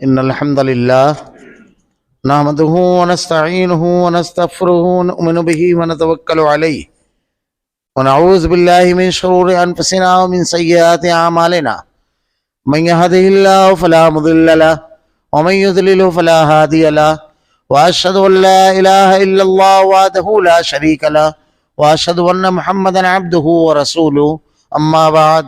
إن الحمد لله نحمده ونستعينه ونستغفره ونؤمن به ونتوكل عليه ونعوذ بالله من شرور أنفسنا ومن سيئات أعمالنا من يهده الله فلا مضل له ومن يضلل فلا هادي له وأشهد أن لا إله إلا الله وحده لا شريك له وأشهد أن محمدا عبده ورسوله أما بعد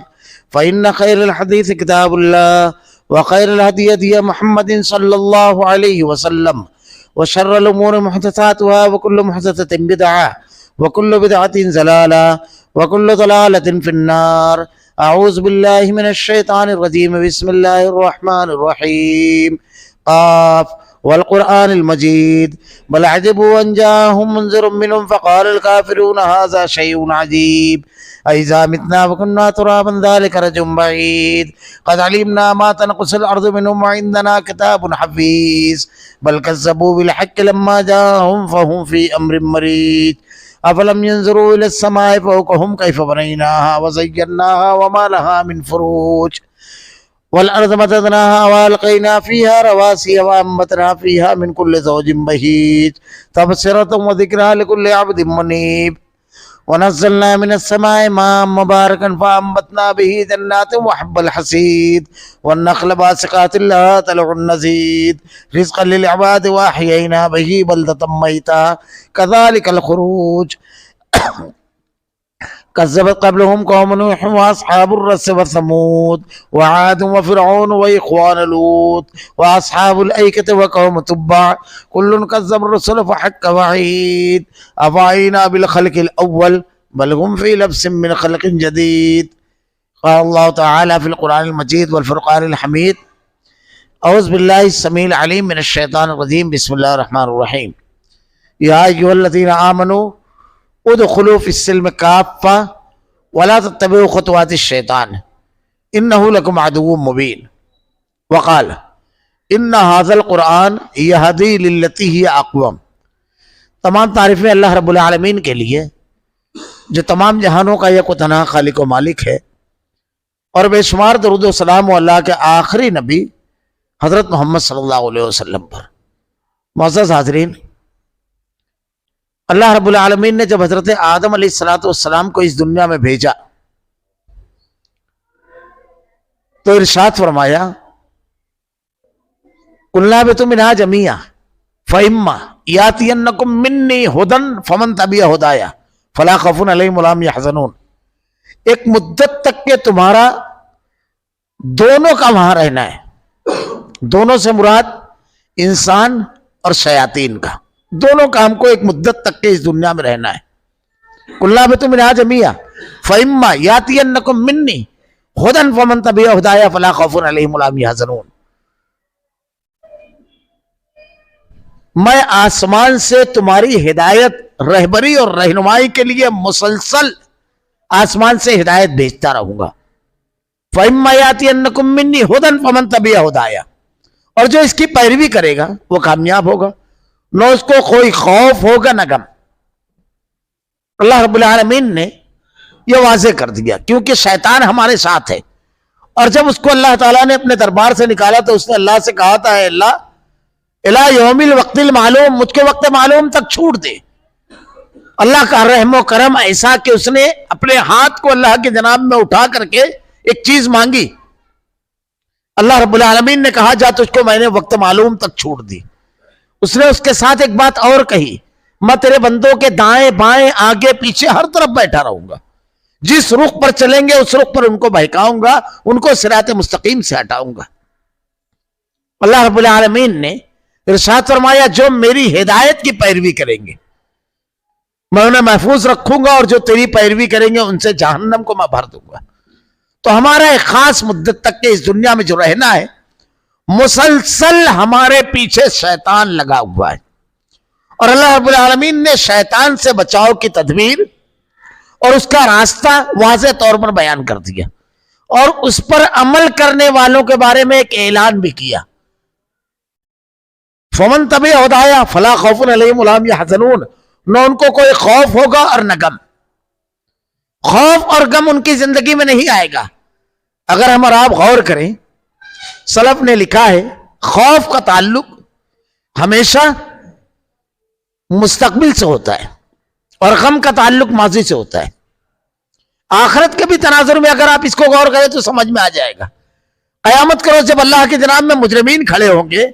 فإن خير الحديث كتاب الله وخير الهدي هدي محمد صلى الله عليه وسلم وشر الأمور محدثاتها وكل محدثة بدعة وكل بدعة ضلالة وكل ضلالة في النار. أعوذ بالله من الشيطان الرجيم. بسم الله الرحمن الرحيم. قاف والقرآن المجيد بل عجبوا أن جاءهم منذر منهم فقال الكافرون هذا شيء عجيب أإذا متنا وكنا ترابا ذلك رجع بعيد قد علمنا ما تنقص الأرض منهم وعندنا كتاب حفيظ بل كذبوا بالحق لما جاءهم فهم في أمر مريج أفلم ينظروا إلى السماء فوقهم كيف بنيناها وزيناها وما لها من فروج والأرض مددناها وألقينا فيها رواسي وأنبتنا فيها من كل زوج بهيج تبصرة وذكرى لكل عبد منيب ونزلنا من السماء ماء مباركا فأنبتنا به جنات وحب الحصيد والنخل باسقات لها طلع نضيد رزقا للعباد وأحيينا به بلدة ميتا كذلك الخروج كذبت قبلهم قوم نوح وأصحاب الرس وثمود وعاد وفرعون وإخوان لوط وأصحاب الأيكة وقوم تبع كل كذب الرسل فحق وعيد أفعينا بالخلق الأول بل هم في لبس من خلق جديد. قال الله تعالى في القرآن المجيد والفرقان الحميد أعوذ بالله السميع العليم من الشيطان الرجيم. بسم الله الرحمن الرحيم. يا أيها الذين آمنوا ادخلوا في السلم كافة ولا تتبعوا خطوات الشيطان إنه لكم عدو مبين. وقال إن هذا القرآن يهدي للتي هي أقوم. تمام تعریفیں اللہ رب العالمین کے لیے جو تمام جہانوں کا یک و تنہا خالق و مالک ہے، اور بے شمار درود و سلام و اللہ کے آخری نبی حضرت محمد صلی اللہ علیہ وسلم پر. معزز حاضرین، اللہ رب العالمین نے جب حضرت آدم علیہ السلام کو اس دنیا میں بھیجا تو ارشاد فرمایا قُلْنَا اهْبِطُوا مِنْهَا جَمِيعًا فَإِمَّا يَأْتِيَنَّكُم مِّنِّي هُدًى فَمَن تَبِعَ هُدَايَ فَلَا خَوْفٌ عَلَيْهِمْ وَلَا هُمْ يَحْزَنُونَ. ایک مدت تک کہ تمہارا دونوں کا وہاں رہنا ہے. دونوں سے مراد انسان اور شیاطین کا، دونوں کا ہم کو ایک مدت تک کے اس دنیا میں رہنا ہے. قُلْنَا اهْبِطُوا مِنْهَا جَمِيعًا فَإِمَّا يَأْتِيَنَّكُم مِّنِّي هُدًى فَمَن تَبِعَ هُدَايَ فَلَا خَوْفٌ عَلَيْهِمْ وَلَا هُمْ يَحْزَنُونَ. میں آسمان سے تمہاری ہدایت، رہبری اور رہنمائی کے لیے مسلسل آسمان سے ہدایت بھیجتا رہوں گا. فَإِمَّا يَأْتِيَنَّكُم مِّنِّي هُدًى فَمَن تَبِعَ هُدَايَ، اور جو اس کی پیروی کرے گا وہ کامیاب ہوگا، نہ اس کو کوئی خوف ہوگا نہ غم. اللہ رب العالمین نے یہ واضح کر دیا کیونکہ شیطان ہمارے ساتھ ہے، اور جب اس کو اللہ تعالیٰ نے اپنے دربار سے نکالا تو اس نے اللہ سے کہا تھا اے اللہ الہ یوم الوقت المعلوم، مجھ کو وقت معلوم تک چھوٹ دے. اللہ کا رحم و کرم ایسا کہ اس نے اپنے ہاتھ کو اللہ کے جناب میں اٹھا کر کے ایک چیز مانگی. اللہ رب العالمین نے کہا جا تجھ کو میں نے وقت معلوم تک چھوٹ دی. اس نے اس کے ساتھ ایک بات اور کہی، میں تیرے بندوں کے دائیں بائیں آگے پیچھے ہر طرف بیٹھا رہوں گا، جس رخ پر چلیں گے اس رخ پر ان کو بہکاؤں گا، ان کو صراط مستقیم سے ہٹاؤں گا. اللہ رب العالمین نے ارشاد فرمایا جو میری ہدایت کی پیروی کریں گے میں انہیں محفوظ رکھوں گا، اور جو تیری پیروی کریں گے ان سے جہنم کو میں بھر دوں گا. تو ہمارا ایک خاص مدت تک کے اس دنیا میں جو رہنا ہے، مسلسل ہمارے پیچھے شیطان لگا ہوا ہے، اور اللہ رب العالمین نے شیطان سے بچاؤ کی تدبیر اور اس کا راستہ واضح طور پر بیان کر دیا، اور اس پر عمل کرنے والوں کے بارے میں ایک اعلان بھی کیا. فَمَن تَبِعَ هُدَايَ فَلَا خَوْفٌ عَلَيْهِمْ وَلَا هُمْ يَحْزَنُونَ. نہ ان کو کوئی خوف ہوگا اور نہ غم. خوف اور غم ان کی زندگی میں نہیں آئے گا. اگر ہم اور آپ غور کریں، سلف نے لکھا ہے خوف کا تعلق ہمیشہ مستقبل سے ہوتا ہے اور غم کا تعلق ماضی سے ہوتا ہے. آخرت کے بھی تناظر میں اگر آپ اس کو غور کریں تو سمجھ میں آ جائے گا. قیامت کرو جب اللہ کے جناب میں مجرمین کھڑے ہوں گے,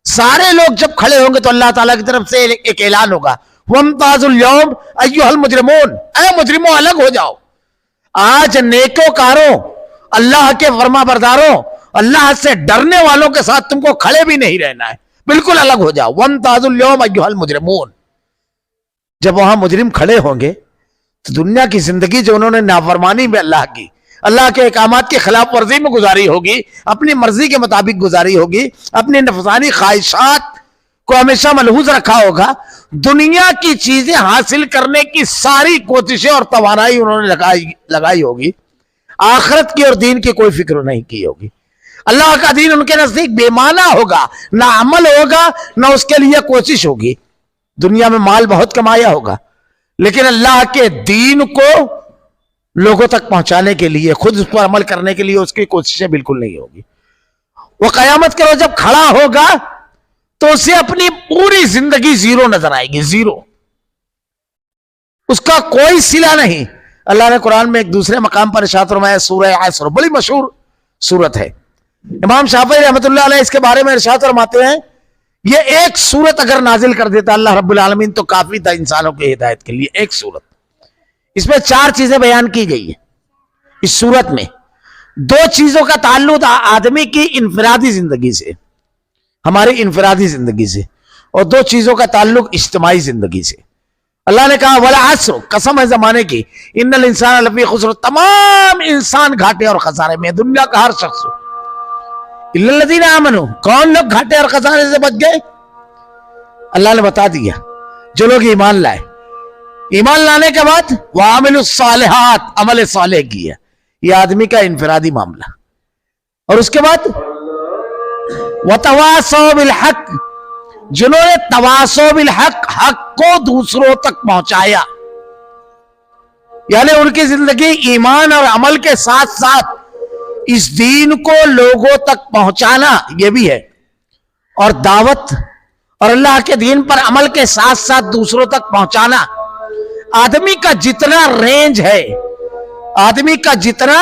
سارے لوگ جب کھڑے ہوں گے تو اللہ تعالیٰ کی طرف سے ایک اعلان ہوگا, وَامْتَازُوا الْيَوْمَ أَيُّهَا الْمُجْرِمُونَ, اے مجرموں الگ ہو جاؤ. آج نیکوکاروں, اللہ کے فرما برداروں, اللہ سے ڈرنے والوں کے ساتھ تم کو کھڑے بھی نہیں رہنا ہے, بالکل الگ ہو جاؤ. وَامْتَازُوا الْيَوْمَ أَيُّهَا الْمُجْرِمُونَ. جب وہاں مجرم کھڑے ہوں گے تو دنیا کی زندگی جو انہوں نے نافرمانی میں اللہ کی, اللہ کے احکامات کی خلاف ورزی میں گزاری ہوگی, اپنی مرضی کے مطابق گزاری ہوگی, اپنی نفسانی خواہشات کو ہمیشہ ملحوظ رکھا ہوگا, دنیا کی چیزیں حاصل کرنے کی ساری کوششیں اور توانائی انہوں نے لگائی ہوگی, آخرت کی اور دین کی کوئی فکر نہیں کی ہوگی. اللہ کا دین ان کے نزدیک بے معنی ہوگا, نہ عمل ہوگا نہ اس کے لیے کوشش ہوگی. دنیا میں مال بہت کمایا ہوگا لیکن اللہ کے دین کو لوگوں تک پہنچانے کے لیے, خود اس پر عمل کرنے کے لیے اس کی کوششیں بالکل نہیں ہوگی. وہ قیامت کے روز جب کھڑا ہوگا تو اسے اپنی پوری زندگی زیرو نظر آئے گی, زیرو, اس کا کوئی صلہ نہیں. اللہ نے قرآن میں ایک دوسرے مقام پر ارشاد فرمایا, سورہ عصر, بڑی مشہور سورت ہے. امام شافعی رحمۃ اللہ علیہ اس کے بارے میں ارشاد فرماتے ہیں, یہ ایک سورت اگر نازل کر دیتا اللہ رب العالمین تو کافی تھا انسانوں کی ہدایت کے لیے. ایک سورت, اس میں 4 چیزیں بیان کی گئی ہیں. اس سورت میں 2 چیزوں کا تعلق آدمی کی انفرادی زندگی سے, ہماری انفرادی زندگی سے, اور 2 چیزوں کا تعلق اجتماعی زندگی سے. اللہ نے کہا والعصر, قسم ہے زمانے کی, ان الانسان لفی خسر, تمام انسان گھاٹے اور خسارے میں, دنیا کا ہر شخص. الا الذین آمنوا, کون لوگ گھاٹے اور خسارے سے بچ گئے؟ اللہ نے بتا دیا, جو لوگ ایمان لائے, ایمان لانے کے بعد وعملوا الصالحات, عمل صالح کیا. یہ آدمی کا انفرادی معاملہ. اور اس کے بعد وتواصوا بالحق, جنہوں نے تواصوا بالحق, حق کو دوسروں تک پہنچایا. یعنی ان کی زندگی ایمان اور عمل کے ساتھ ساتھ اس دین کو لوگوں تک پہنچانا یہ بھی ہے, اور دعوت اور اللہ کے دین پر عمل کے ساتھ ساتھ دوسروں تک پہنچانا. آدمی کا جتنا رینج ہے, آدمی کا جتنا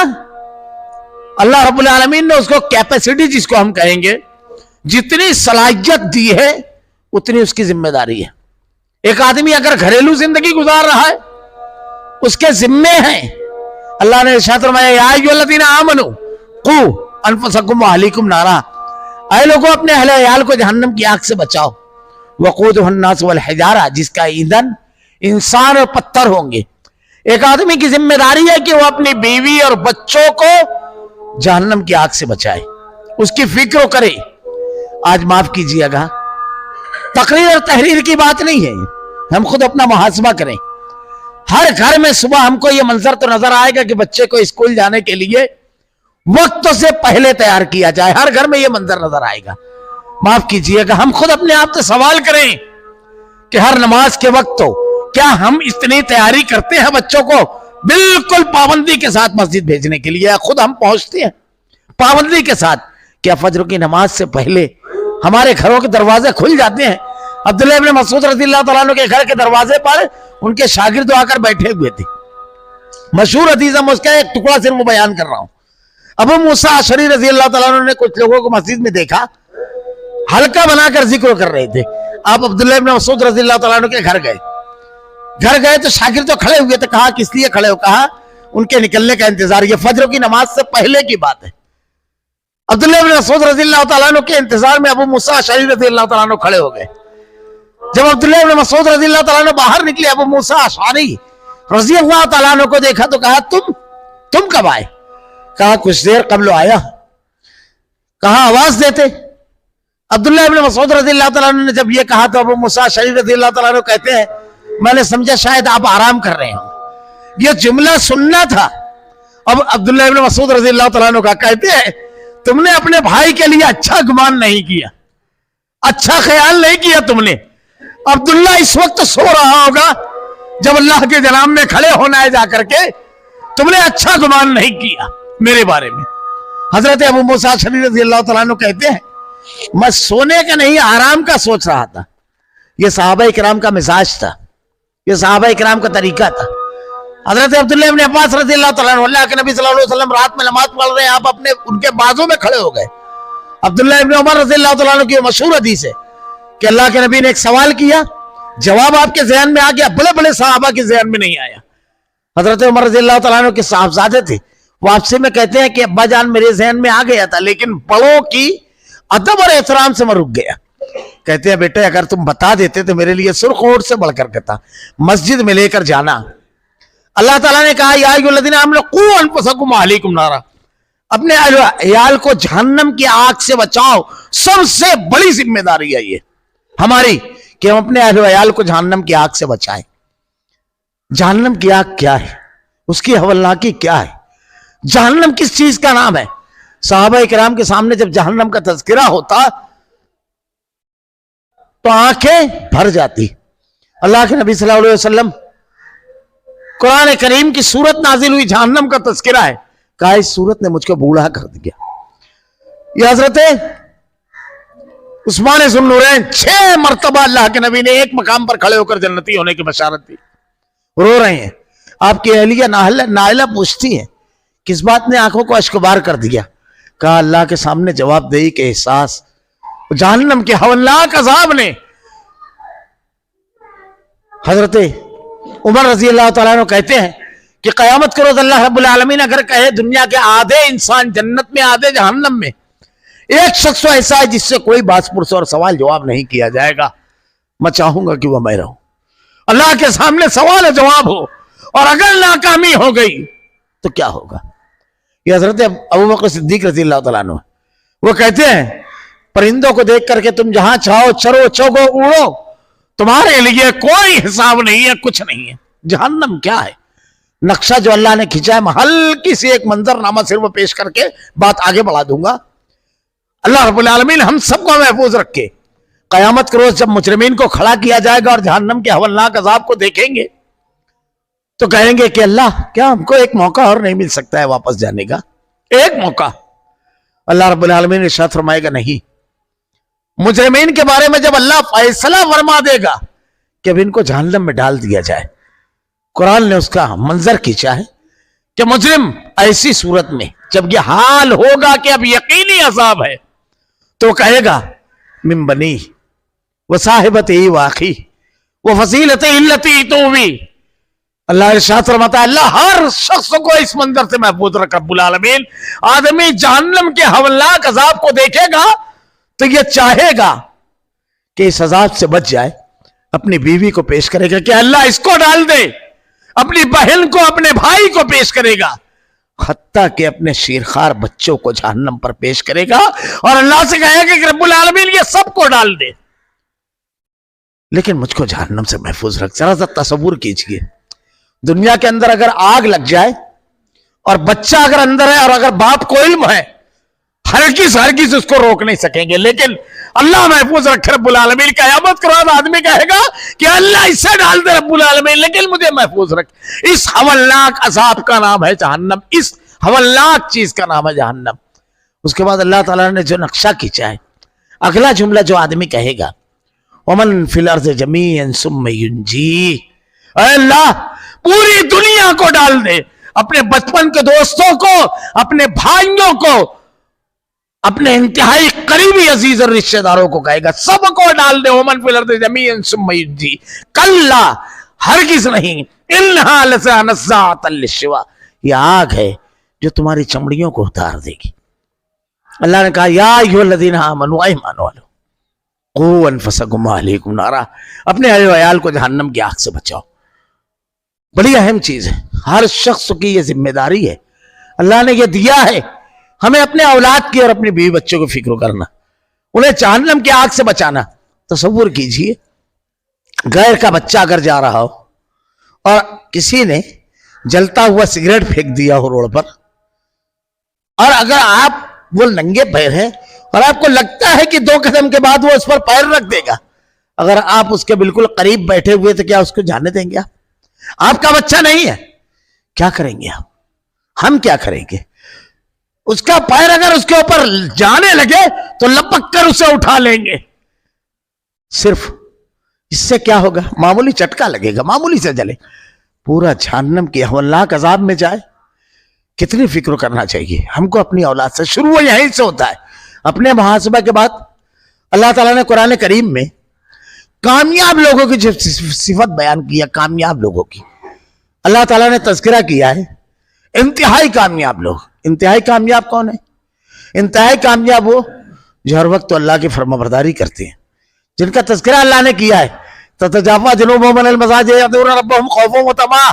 اللہ رب العالمین نے اس کو کیپیسٹی جس کو ہم کہیں گے, جتنی صلاحیت دی ہے اتنی اس کی ذمہ داری ہے. ایک آدمی اگر گھریلو زندگی گزار رہا ہے اس کے ذمے ہیں. اللہ نے ارشاد فرمایا یا ایھا الذین آمنوا قوا انفسکم واہلیکم نارا, اے لوگوں اپنے اہل عیال کو جہنم کی آگ سے بچاؤ. وقودھا الناس والحجارہ, جس کا ایندھن انسان اور پتھر ہوں گے. ایک آدمی کی ذمہ داری ہے کہ وہ اپنی بیوی اور بچوں کو جہنم کی آگ سے بچائے, اس کی فکر کرے. آج معاف کیجیے گا, تقریر اور تحریر کی بات نہیں ہے, ہم خود اپنا محاسبہ کریں. ہر گھر میں صبح ہم کو یہ منظر تو نظر آئے گا کہ بچے کو اسکول جانے کے لیے وقت سے پہلے تیار کیا جائے, ہر گھر میں یہ منظر نظر آئے گا. معاف کیجیے گا, ہم خود اپنے آپ سے سوال کریں کہ ہر نماز کے وقت تو کیا ہم اتنی تیاری کرتے ہیں بچوں کو بالکل پابندی کے ساتھ مسجد بھیجنے کے لیے؟ خود ہم پہنچتے ہیں پابندی کے ساتھ؟ کیا فجر کی نماز سے پہلے ہمارے گھروں کے دروازے کھل جاتے ہیں؟ عبداللہ ابن مسعود رضی اللہ تعالیٰ عنہ کے گھر کے دروازے پر ان کے شاگرد آ کر بیٹھے ہوئے تھے. مشہور حدیث ہے, اس کا ایک ٹکڑا صرف میں بیان کر رہا ہوں. ابو موسیٰ اشعری رضی اللہ تعالیٰ عنہ نے کچھ لوگوں کو مسجد میں دیکھا, حلقہ بنا کر ذکر کر رہے تھے. آپ عبداللہ ابن مسعود رضی اللہ تعالیٰ عنہ کے گھر گئے تو شاگرد تو کھڑے ہوئے تھے. کہا کس لیے کھڑے ہو؟ کہا ان کے نکلنے کا انتظار, یہ فجر کی نماز سے پہلے کی بات ہے. عبداللہ ابن مسعود رضی اللہ تعالیٰ عنہ کے انتظار میں ابو موسیٰ اشعری رضی اللہ تعالیٰ عنہ کھڑے ہو گئے. جب عبداللہ ابن مسعود رضی اللہ تعالیٰ عنہ باہر نکلے, ابو موسیٰ اشعری رضی اللہ تعالیٰ عنہ کو دیکھا تو کہا تم کب آئے؟ کہا کچھ دیر قبل آیا. کہا آواز دیتے. عبداللہ ابن مسعود رضی اللہ تعالیٰ عنہ نے جب یہ کہا تو ابو موسیٰ اشعری رضی اللہ تعالیٰ عنہ کہتے ہیں میں نے سمجھا شاید آپ آرام کر رہے ہوں. یہ جملہ سننا تھا. اب عبداللہ ابن مسعود رضی اللہ تعالیٰ عنہ کا کہتے ہیں تم نے اپنے بھائی کے لیے اچھا گمان نہیں کیا, اچھا خیال نہیں کیا تم نے. عبداللہ اس وقت سو رہا ہوگا جب اللہ کے جناب میں کھڑے ہونا ہے جا کر کے, تم نے اچھا گمان نہیں کیا میرے بارے میں. حضرت ابو موسیٰ اشعری رضی اللہ تعالیٰ عنہ کہتے ہیں میں سونے کا نہیں آرام کا سوچ رہا تھا. یہ صحابہ کرام کا مزاج تھا, یہ صحابہ کرام کا طریقہ تھا. حضرت عبداللہ ابن عباس رضی اللہ تعالیٰ عنہ, اللہ کے نبی صلی اللہ علیہ وسلم رات میں نماز پڑھ رہے ہیں, آپ اپنے ان کے بازو میں کھڑے ہو گئے. عبداللہ ابن عمر رضی اللہ تعالیٰ عنہ کی مشہور حدیث ہے کہ اللہ کے نبی نے ایک سوال کیا, جواب آپ کے ذہن میں آ گیا, بڑے بڑے صحابہ کے ذہن میں نہیں آیا. حضرت عمر رضی اللہ تعالیٰ عنہ کے صاحبزادے تھے, وہ آپ سے میں کہتے ہیں کہ ابا جان میرے ذہن میں آ گیا تھا, لیکن بڑوں کی ادب اور احترام سے میں رک گیا. کہتے ہیں بیٹے اگر تم بتا دیتے تو میرے لیے سرخ اونٹ سے بڑھ کر کے تھا, مسجد میں لے کر جانا. اللہ تعالیٰ نے کہا یا ایھا الذین آمنوا قوا انفسکم واہلیکم نارا, اپنے عیال کو جہنم کی آگ سے بچاؤ. سب سے بڑی ذمہ داری ہے یہ ہماری کہ ہم اپنے اہل و عیال کو جہنم کی آگ سے بچائیں. جہنم کی آگ کیا ہے, اس کی ہولناکی کیا ہے, جہنم کس چیز کا نام ہے؟ صحابہ کرام کے سامنے جب جہنم کا تذکرہ ہوتا تو آنکھیں بھر جاتی. اللہ کے نبی صلی اللہ علیہ وسلم, قرآن کریم کی سورت نازل ہوئی, جہنم کا تذکرہ ہے, کہا اس سورت نے مجھ کو بوڑھا کر دیا. یہ حضرت عثمان ذو النورین 6 مرتبہ اللہ کے نبی نے ایک مقام پر کھڑے ہو کر جنتی ہونے کی بشارت دی. رو رہے ہیں. آپ کی اہلیہ نائلہ پوچھتی ہیں کس بات نے آنکھوں کو اشکبار کر دیا؟ کہا اللہ کے سامنے جواب دہی کے احساس, جہنم کے ہولناک عذاب نے. حضرت عمر رضی اللہ تعالیٰ عنہ کہتے ہیں کہ قیامت کے روز اللہ رب العالمین اگر کہے دنیا کے آدھے انسان جنت میں آدھے جہنم میں, ایک شخص ایسا ہے جس سے کوئی باس پرس اور سوال جواب نہیں کیا جائے گا, میں چاہوں گا کہ وہ میں رہوں. اللہ کے سامنے سوال جواب ہو, اور اگر ناکامی ہو گئی تو کیا ہوگا؟ یہ حضرت ابو بکر صدیق رضی اللہ تعالیٰ عنہ, وہ کہتے ہیں پرندوں کو دیکھ کر کے تم جہاں چاہو چرو چوگو اڑو, تمہارے لیے کوئی حساب نہیں ہے, کچھ نہیں ہے. جہنم کیا ہے؟ نقشہ جو اللہ نے کھینچا ہے, میں ہلکی سی ایک منظر نامہ صرف پیش کر کے بات آگے بڑھا دوں گا. اللہ رب العالمین ہم سب کو محفوظ رکھے. قیامت کے روز جب مجرمین کو کھڑا کیا جائے گا اور جہنم کے ہولناک عذاب کو دیکھیں گے تو کہیں گے کہ اللہ کیا ہم کو ایک موقع اور نہیں مل سکتا ہے واپس جانے کا, ایک موقع؟ اللہ رب العالمین ارشاد فرمائے گا نہیں. مجرمین کے بارے میں جب اللہ فیصلہ فرما دے گا کہ اب ان کو جہنم میں ڈال دیا جائے, قرآن نے اس کا منظر کھینچا ہے کہ مجرم ایسی صورت میں جب یہ حال ہوگا کہ اب یقینی عذاب ہے تو کہے گا من بنی وصاحبتی واخی وفصیلتی التی تووی. اللہ ارشاد فرماتا ہے اللہ ہر شخص کو اس منظر سے محفوظ رکھ رب العالمین. آدمی جہنم کے ہولناک عذاب کو دیکھے گا تو یہ چاہے گا کہ اس عذاب سے بچ جائے, اپنی بیوی کو پیش کرے گا کہ اللہ اس کو ڈال دے, اپنی بہن کو, اپنے بھائی کو پیش کرے گا, حتیٰ کہ اپنے شیرخوار بچوں کو جہنم پر پیش کرے گا اور اللہ سے کہے گا کہ رب العالمین یہ سب کو ڈال دے, لیکن مجھ کو جہنم سے محفوظ رکھ. ذرا سا تصور کیجئے, دنیا کے اندر اگر آگ لگ جائے اور بچہ اگر اندر ہے اور اگر باپ کو علم ہے, ہرگز اس کو روک نہیں سکیں گے, لیکن اللہ محفوظ رکھے رب العالمین. قیامت کے بعد آدمی کہے گا کہ اللہ اسے ڈال دے رب العالمین, لیکن مجھے محفوظ رکھ. اس ہولناک عذاب کا نام ہے جہنم, اس ہولناک چیز کا نام ہے جہنم. اس کے بعد اللہ تعالیٰ نے جو نقشہ کھینچا ہے, اگلا جملہ جو آدمی کہے گا وَمَن فِي الْأَرْضِ جَمِيعًا ثُمَّ يُنْجِيهِ, اے اللہ پوری دنیا کو ڈال دے, اپنے بچپن کے دوستوں کو, اپنے بھائیوں کو, اپنے انتہائی قریبی عزیز اور رشتہ داروں کو کہے گا سب کو ڈال دے. وَمَن فِي الْأَرْضِ جَمِيعًا ثُمَّ يُنْجِيهِ کَلَّا, ہرگز نہیں, إِنَّهَا لَسَا نَزَّاعَةً لِلشَّوَىٰ, یہ آگ ہے جو تمہاری چمڑیوں کو اتار دے گی. اللہ نے کہا یا ایھا الذین آمنوا, ایمان والو, قوا انفسکم واہلیکم نارا, اپنے اہل و عیال کو جہنم کی آگ سے بچاؤ. بڑی اہم چیز ہے, ہر شخص کی یہ ذمہ داری ہے, اللہ نے یہ دیا ہے ہمیں اپنے اولاد کی اور اپنے بیوی بچوں کو فکر کرنا, انہیں جہنم کی آگ سے بچانا. تصور کیجئے غیر کا بچہ اگر جا رہا ہو اور کسی نے جلتا ہوا سگریٹ پھینک دیا ہو روڈ پر, اور اگر آپ وہ ننگے پیر ہیں اور آپ کو لگتا ہے کہ 2 قدم کے بعد وہ اس پر پیر رکھ دے گا, اگر آپ اس کے بالکل قریب بیٹھے ہوئے تو کیا اس کو جانے دیں گے؟ آپ کا بچہ نہیں ہے, کیا کریں گے آپ؟ ہم کیا کریں گے؟ اس کا پیر اگر اس کے اوپر جانے لگے تو لپک کر اسے اٹھا لیں گے. صرف اس سے کیا ہوگا؟ معمولی چٹکا لگے گا، معمولی سے جلے، پورا جہنم کی ہولناک عذاب میں جائے. کتنی فکر کرنا چاہیے ہم کو اپنی اولاد سے. شروع یہیں سے ہوتا ہے. اپنے محاسبہ کے بعد اللہ تعالیٰ نے قرآن کریم میں کامیاب لوگوں کی صفت بیان کی ہے. کامیاب لوگوں کی اللہ تعالیٰ نے تذکرہ کیا ہے. انتہائی کامیاب لوگ. انتہائی کامیاب کون ہے؟ انتہائی کامیاب وہ جو ہر وقت اللہ کی فرمانبرداری کرتے ہیں، جن کا تذکرہ اللہ نے کیا ہے. تتجافا جنوبهم عن المضاجع يدعون ربهم خوفا وطمعا،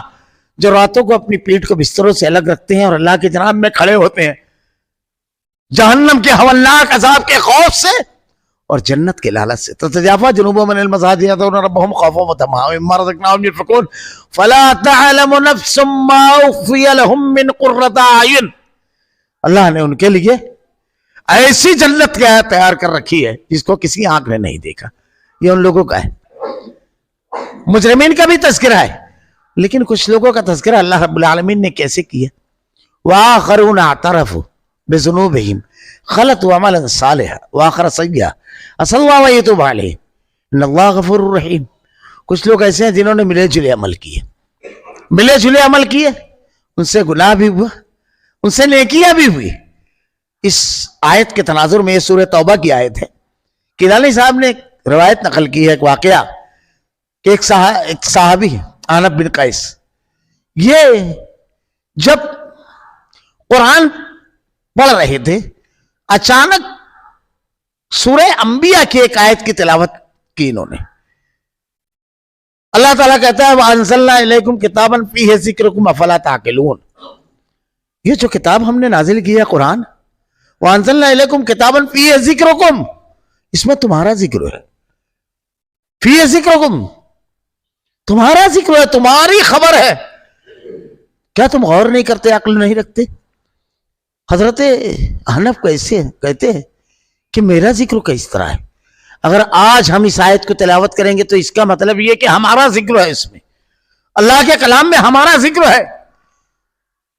جو راتوں کو اپنی پیٹھ کو بستروں سے الگ رکھتے ہیں اور اللہ کے جناب میں کھڑے ہوتے ہیں جہنم کے ہولناک عذاب کے خوف سے اور جنت کے لالچ سے. تتجافا جنوبهم عن المضاجع يدعون ربهم خوفا وطمعا ومما رزقناهم ينفقون فلا تعلم نفس ما اخفي لهم من قرة اعين. اللہ نے ان کے لیے ایسی جنت تیار کر رکھی ہے جس کو کسی آنکھ نے نہیں دیکھا. یہ ان لوگوں کا ہے. مجرمین کا بھی تذکرہ ہے، لیکن کچھ لوگوں کا تذکرہ اللہ رب العالمین نے کیسے کیا؟ وآخرون اعترفوا بذنوبہم خلطوا عملا صالحا وآخر سیئا عسى الله ان يتوب علیہم ان اللہ غفور رحیم. کچھ لوگ ایسے ہیں جنہوں نے ملے جلے عمل کیے، ملے جلے عمل کیے، ان سے گناہ بھی ہوا، ان سے نیکیاں بھی ہوئی. اس آیت کے تناظر میں یہ سورہ توبہ کی آیت ہے. کیلانی صاحب نے روایت نقل کی ہے ایک واقعہ کہ ایک صحابی عنب بن قیس، یہ جب قرآن پڑھ رہے تھے اچانک سورہ انبیاء کی ایک آیت کی تلاوت کی انہوں نے. اللہ تعالیٰ کہتا ہے وَأَنزَلْنَا إِلَيْكُمْ كِتَابًا فِيهِ ذِكْرُكُمْ أَفَلَا تَعْقِلُونَ. یہ جو کتاب ہم نے نازل کیا قرآن، وَأَنزَلْنَا إِلَيْكُمْ كِتَابًا فِيهِ ذِكْرُكُمْ، اس میں تمہارا ذکر ہے. فِيهِ ذِكْرُكُمْ، تمہارا ذکر ہے، تمہاری خبر ہے. کیا تم غور نہیں کرتے، عقل نہیں رکھتے؟ حضرت حنف کو ایسے کہتے ہیں کہ میرا ذکر کس طرح ہے؟ اگر آج ہم اس آیت کو تلاوت کریں گے تو اس کا مطلب یہ کہ ہمارا ذکر ہے، اس میں اللہ کے کلام میں ہمارا ذکر ہے.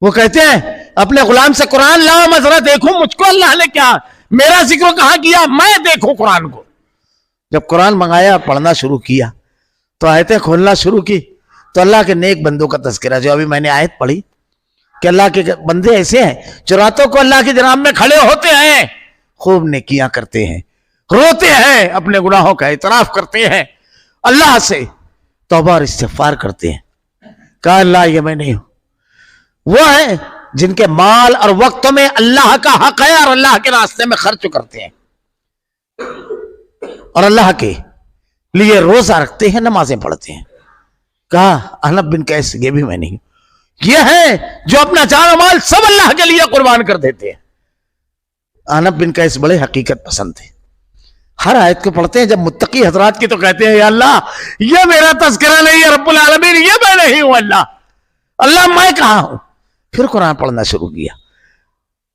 وہ کہتے ہیں اپنے غلام سے قرآن لاؤ میں ذرا دیکھوں مجھ کو اللہ نے کیا میرا ذکر کہاں کیا، میں دیکھوں قرآن کو. جب قرآن منگایا پڑھنا شروع کیا تو آیتیں کھولنا شروع کی تو اللہ کے نیک بندوں کا تذکرہ، جو ابھی میں نے آیت پڑھی کہ اللہ کے بندے ایسے ہیں جو راتوں کو اللہ کے جناب میں کھڑے ہوتے ہیں، خوب نیکیاں کرتے ہیں، روتے ہیں، اپنے گناہوں کا اعتراف کرتے ہیں، اللہ سے توبہ اور استغفار کرتے ہیں. کہا اللہ یہ میں نہیں ہوں. وہ ہیں جن کے مال اور وقت میں اللہ کا حق ہے اور اللہ کے راستے میں خرچ کرتے ہیں اور اللہ کے لیے روزہ رکھتے ہیں، نمازیں پڑھتے ہیں. کہا عنب بن قیس یہ بھی میں نہیں ہوں. یہ ہیں جو اپنا جان و مال سب اللہ کے لیے قربان کر دیتے ہیں. عنب بن قیس بڑے حقیقت پسند تھے. ہر آیت کو پڑھتے ہیں جب متقی حضرات کی تو کہتے ہیں یا اللہ یہ میرا تذکرہ نہیں ہے رب العالمین، یہ میں نہیں ہوں، اللہ میں کہاں ہوں. پھر قرآن پڑھنا شروع کیا.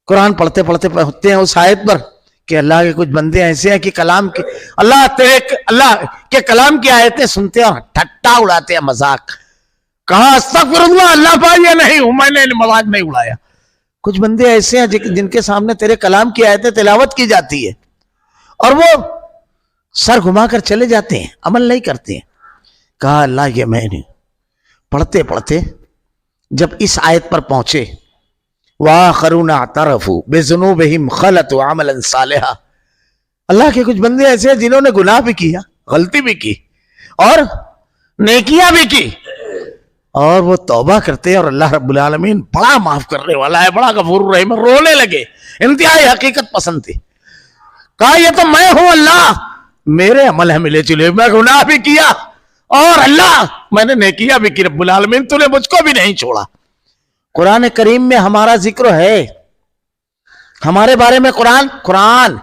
قرآن پڑھتے پڑھتے پہنچتے ہیں اس آیت پر کہ اللہ کے کچھ بندے ایسے ہیں کہ کلام کے اللہ کے کلام کی آیتیں سنتے اور ٹھٹا اڑاتے ہیں، مذاق. کہا استغفر اللہ، اللہ بھائی یہ نہیں ہوں، میں نے مذاق نہیں اڑایا. کچھ بندے ایسے ہیں جن کے سامنے تیرے کلام کی آیتیں تلاوت کی جاتی ہے اور وہ سر گھما کر چلے جاتے ہیں، عمل نہیں کرتے ہیں. کہا اللہ یہ میں نہیں. پڑھتے پڑھتے جب اس آیت پر پہنچے وَآخَرُونَ اعْتَرَفُوا بِذُنُوبِهِمْ خَلَطُوا عَمَلًا صَالِحًا، اللہ کے کچھ بندے ایسے ہیں جنہوں نے گناہ بھی کیا، غلطی بھی کی اور نیکیاں بھی کی اور وہ توبہ کرتے اور اللہ رب العالمین بڑا معاف کرنے والا ہے، بڑا غفور رحیم. رونے لگے، انتہائی حقیقت پسند تھی. کہا یہ تو میں ہوں اللہ، میرے عمل ہے ملے چلے، میں گناہ بھی کیا اور اللہ میں نے نیکیاں بھی کی، رب العالمین تو نے مجھ کو بھی نہیں چھوڑا. قرآن کریم میں ہمارا ذکر ہے، ہمارے بارے میں قرآن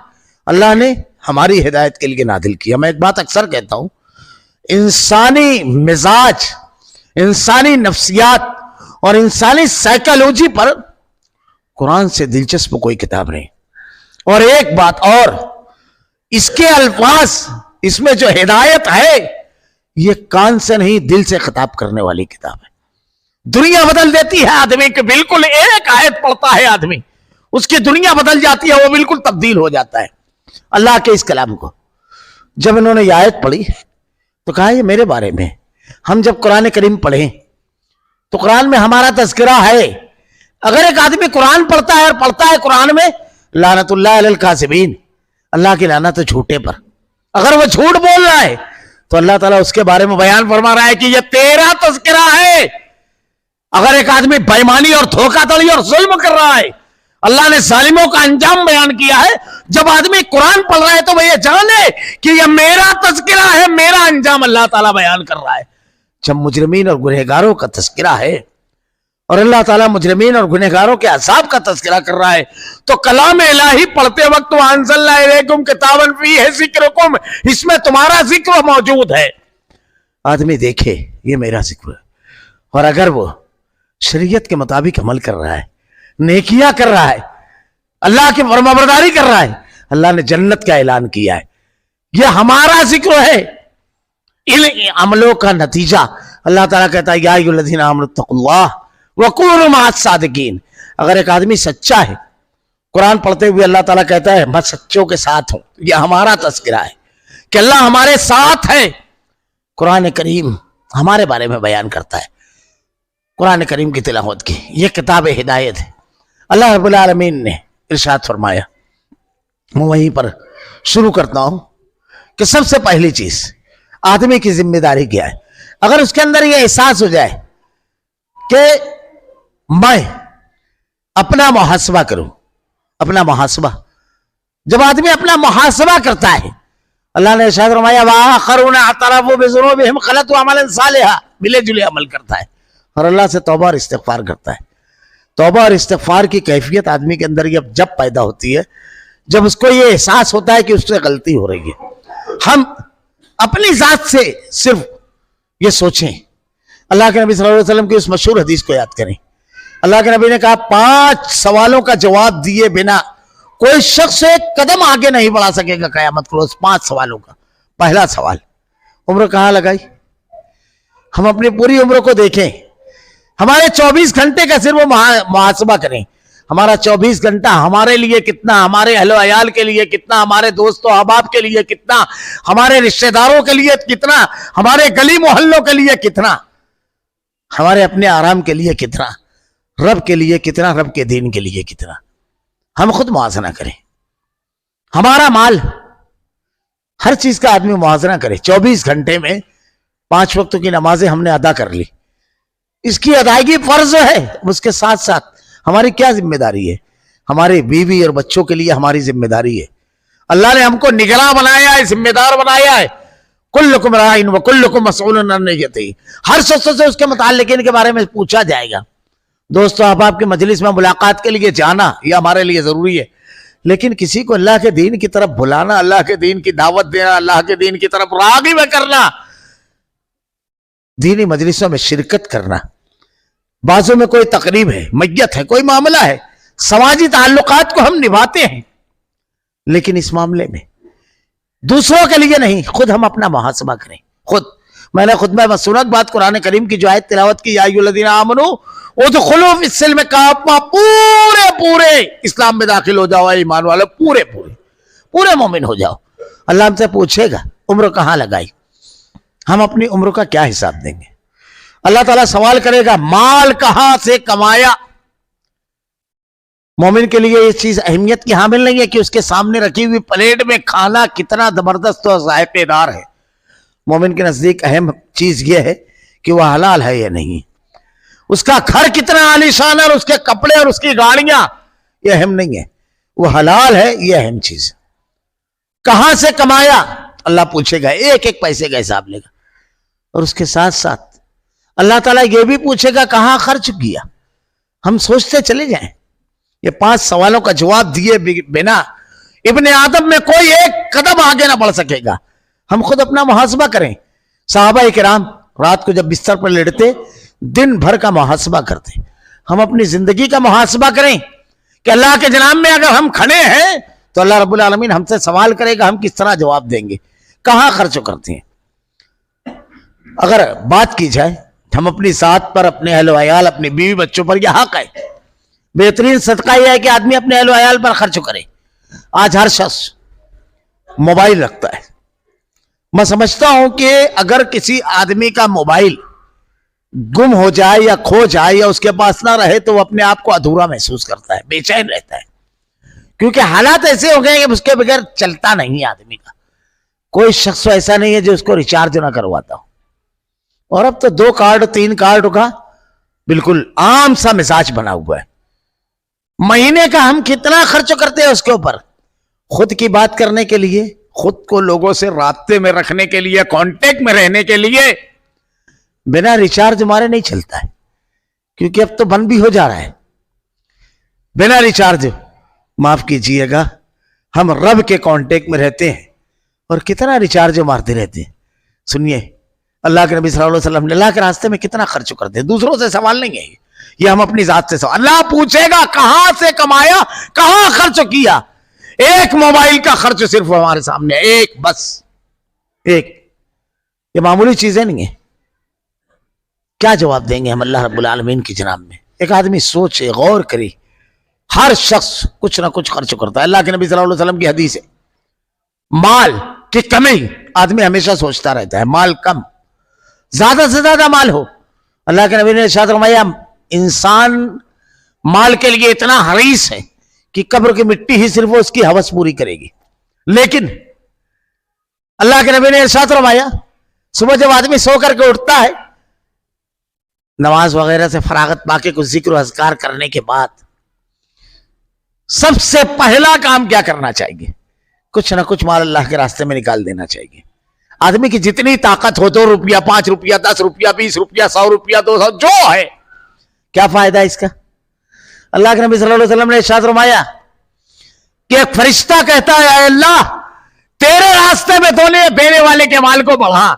اللہ نے ہماری ہدایت کے لیے نازل کیا. میں ایک بات اکثر کہتا ہوں، انسانی مزاج، انسانی نفسیات اور انسانی سائیکالوجی پر قرآن سے دلچسپ کوئی کتاب نہیں. اور ایک بات اور، اس کے الفاظ، اس میں جو ہدایت ہے یہ کان سے نہیں دل سے خطاب کرنے والی کتاب ہے. دنیا بدل دیتی ہے آدمی کہ بالکل ایک آیت پڑھتا ہے آدمی، اس کی دنیا بدل جاتی ہے, وہ بالکل تبدیل ہو جاتا ہے. اللہ کے اس کلام کو جب انہوں نے یہ آیت پڑھی تو کہا یہ میرے بارے میں. ہم جب قرآن کریم پڑھیں تو قرآن میں ہمارا تذکرہ ہے. اگر ایک آدمی قرآن پڑھتا ہے اور پڑھتا ہے قرآن میں لعنت اللہ علی الکاذبین, اللہ کی لعنت ہے جھوٹے پر. اگر وہ جھوٹ بول رہا ہے تو اللہ تعالیٰ اس کے بارے میں بیان فرما رہا ہے کہ یہ تیرا تذکرہ ہے. اگر ایک آدمی بے ایمانی اور دھوکہ دڑی اور ظلم کر رہا ہے, اللہ نے ظالموں کا انجام بیان کیا ہے. جب آدمی قرآن پڑھ رہا ہے تو وہ یہ جانے کہ یہ میرا تذکرہ ہے, میرا انجام اللہ تعالیٰ بیان کر رہا ہے. جب مجرمین اور گنہگاروں کا تذکرہ ہے اور اللہ تعالیٰ مجرمین اور گنہگاروں کے عذاب کا تذکرہ کر رہا ہے تو کلام الہی پڑھتے وقت وَأَنزَلْنَا إِلَيْكُمْ كِتَابًا فِيهِ ذِكْرُكُمْ, اس میں تمہارا ذکر موجود ہے. آدمی دیکھے یہ میرا ذکر ہے, اور اگر وہ شریعت کے مطابق عمل کر رہا ہے, نیکیاں کر رہا ہے, اللہ کی فرمانبرداری کر رہا ہے, اللہ نے جنت کا اعلان کیا ہے. یہ ہمارا ذکر ہے. ان عملوں کا نتیجہ اللہ تعالیٰ کہتا ہے یا ایھا الذین آمنوا اتقوا اللہ وکونوا مع الصادقین. اگر ایک آدمی سچا ہے, قرآن پڑھتے ہوئے اللہ تعالیٰ کہتا ہے میں سچوں کے ساتھ ہوں, یہ ہمارا تذکرہ ہے کہ اللہ ہمارے ساتھ ہے. قرآن کریم ہمارے بارے میں بیان کرتا ہے. قرآن کریم کی تلاوت کی یہ کتاب ہدایت ہے. اللہ رب العالمین نے ارشاد فرمایا, میں وہیں پر شروع کرتا ہوں کہ سب سے پہلی چیز آدمی کی ذمہ داری کیا ہے. اگر اس کے اندر یہ احساس ہو جائے کہ میں اپنا محاسبہ کروں, اپنا محاسبہ, جب آدمی اپنا محاسبہ کرتا ہے, اللہ نے ارشاد فرمایا وآخرون اعترفوا بذنوبہم خلطوا عملا صالحا, ملے جلے عمل کرتا ہے اور اللہ سے توبہ اور استغفار کرتا ہے. توبہ اور استغفار کی کیفیت آدمی کے اندر جب پیدا ہوتی ہے جب اس کو یہ احساس ہوتا ہے کہ اس سے غلطی ہو رہی ہے. ہم اپنی ذات سے صرف یہ سوچیں, اللہ کے نبی صلی اللہ علیہ وسلم کی اس مشہور حدیث کو یاد کریں. اللہ کے نبی نے کہا 5 سوالوں کا جواب دیے بنا کوئی شخص ایک قدم آگے نہیں بڑھا سکے گا قیامت کو. 5 سوالوں کا. پہلا سوال, عمر کہاں لگائی؟ ہم اپنی پوری عمر کو دیکھیں, ہمارے 24 گھنٹے کا صرف محاسبہ کریں. ہمارا 24 گھنٹہ ہمارے لیے کتنا, ہمارے اہل و عیال کے لیے کتنا, ہمارے دوست و احباب کے لیے کتنا, ہمارے رشتہ داروں کے لیے کتنا, ہمارے گلی محلوں کے لیے کتنا, ہمارے اپنے آرام کے لیے کتنا, رب کے لیے کتنا, رب کے دین کے لیے کتنا. ہم خود موازنہ کریں. ہمارا مال, ہر چیز کا آدمی موازنہ کرے. 24 گھنٹے میں 5 وقتوں کی نمازیں ہم نے ادا کر لی, اس کی ادائیگی فرض ہے. اس کے ساتھ ساتھ ہماری کیا ذمہ داری ہے؟ ہمارے بیوی اور بچوں کے لیے ہماری ذمہ داری ہے. اللہ نے ہم کو نگراں بنایا ہے, ذمہ دار بنایا ہے. کلکم راعٍ وکلکم مسئول عن رعیتہ, ہر شخص سے اس کے متعلق ان کے بارے میں پوچھا جائے گا. دوستو احباب کی مجلس میں ملاقات کے لیے جانا یہ ہمارے لیے ضروری ہے, لیکن کسی کو اللہ کے دین کی طرف بلانا, اللہ کے دین کی دعوت دینا, اللہ کے دین کی طرف راغب کرنا, دینی مجلسوں میں شرکت کرنا, بازوں میں کوئی تقریب ہے, میت ہے, کوئی معاملہ ہے, سماجی تعلقات کو ہم نبھاتے ہیں, لیکن اس معاملے میں دوسروں کے لیے نہیں, خود ہم اپنا محاسبہ کریں. خود میں نے خطبہ مسنت بات قرآن کریم کی جو آیت تلاوت کی, یا ایھا الذین آمنوا ادخلوا فی السلم کافہ, پورے اسلام میں داخل ہو جاؤ. ایمان والو پورے مومن ہو جاؤ. اللہ ہم سے پوچھے گا عمر کہاں لگائی, ہم اپنی عمر کا کیا حساب دیں گے؟ اللہ تعالیٰ سوال کرے گا مال کہاں سے کمایا. مومن کے لیے یہ چیز اہمیت کی حامل نہیں ہے کہ اس کے سامنے رکھی ہوئی پلیٹ میں کھانا کتنا زبردست اور ذائقے دار ہے. مومن کے نزدیک اہم چیز یہ ہے کہ وہ حلال ہے یا نہیں. اس کا گھر کتنا عالیشان ہے اور اس کے کپڑے اور اس کی گاڑیاں یہ اہم نہیں ہے, وہ حلال ہے یہ اہم چیز. کہاں سے کمایا اللہ پوچھے گا, ایک ایک پیسے کا حساب لے گا. اور اس کے ساتھ ساتھ اللہ تعالیٰ یہ بھی پوچھے گا کہاں خرچ کیا. ہم سوچتے چلے جائیں, یہ 5 سوالوں کا جواب دیے بنا ابن آدم میں کوئی ایک قدم آگے نہ بڑھ سکے گا. ہم خود اپنا محاسبہ کریں. صحابہ کرام رات کو جب بستر پر لیٹتے دن بھر کا محاسبہ کرتے. ہم اپنی زندگی کا محاسبہ کریں کہ اللہ کے جناب میں اگر ہم کھڑے ہیں تو اللہ رب العالمین ہم سے سوال کرے گا, ہم کس طرح جواب دیں گے, کہاں خرچ کرتے ہیں. اگر بات کی جائے ہم اپنی ذات پر, اپنے اہل و عیال, اپنی بیوی بچوں پر یہ حق ہے. بہترین صدقہ یہ ہے کہ آدمی اپنے اہل و عیال پر خرچ کرے. آج ہر شخص موبائل رکھتا ہے. میں سمجھتا ہوں کہ اگر کسی آدمی کا موبائل گم ہو جائے یا کھو جائے یا اس کے پاس نہ رہے تو وہ اپنے آپ کو ادھورا محسوس کرتا ہے, بے چین رہتا ہے, کیونکہ حالات ایسے ہو گئے کہ اس کے بغیر چلتا نہیں آدمی کا. کوئی شخص ایسا نہیں ہے جو اس کو ریچارج نہ کرواتا ہو. اور اب تو 2 کارڈ 3 کارڈ کا بالکل عام سا مزاج بنا ہوا ہے. مہینے کا ہم کتنا خرچ کرتے ہیں اس کے اوپر, خود کی بات کرنے کے لیے, خود کو لوگوں سے رابطے میں رکھنے کے لیے, کانٹیکٹ میں رہنے کے لیے. بنا ریچارج ہمارے نہیں چلتا ہے, کیونکہ اب تو بند بھی ہو جا رہا ہے. بنا ریچارج, معاف کیجئے گا, ہم رب کے کانٹیکٹ میں رہتے ہیں اور کتنا ریچارج مارتے رہتے ہیں. سنیے, اللہ کے نبی صلی اللہ علیہ وسلم نے اللہ کے راستے میں کتنا خرچ کرتے ہیں. دوسروں سے سوال نہیں ہے یہ ہم اپنی ذات سے سوال. اللہ پوچھے گا کہاں سے کمایا, کہاں خرچ کیا. ایک موبائل کا خرچ صرف ہمارے سامنے, ایک, بس ایک. یہ معمولی چیزیں نہیں ہیں. کیا جواب دیں گے ہم اللہ رب العالمین کی جناب میں؟ ایک آدمی سوچے, غور کرے. ہر شخص کچھ نہ کچھ خرچ کرتا ہے. اللہ کے نبی صلی اللہ علیہ وسلم کی حدیث ہے, مال کی کمی آدمی ہمیشہ سوچتا رہتا ہے. مال کم, زیادہ سے زیادہ مال ہو. اللہ کے نبی نے ارشاد فرمایا انسان مال کے لیے اتنا حریص ہے کہ قبر کی مٹی ہی صرف اس کی ہوس پوری کرے گی. لیکن اللہ کے نبی نے ارشاد فرمایا صبح جب آدمی سو کر کے اٹھتا ہے, نماز وغیرہ سے فراغت پا کے کچھ ذکر و اذکار کرنے کے بعد سب سے پہلا کام کیا کرنا چاہیے؟ کچھ نہ کچھ مال اللہ کے راستے میں نکال دینا چاہیے. آدمی کی جتنی طاقت ہو, 2 روپیہ 5 روپیہ 10 روپیہ 20 روپیہ 100 روپیہ 200 جو ہے, کیا فائدہ ہے اس کا؟ اللہ کے نبی صلی اللہ علیہ وسلم نے ارشاد فرمایا کہ ایک فرشتہ کہتا ہے اے اللہ تیرے راستے میں دینے والے کے مال کو بڑھا.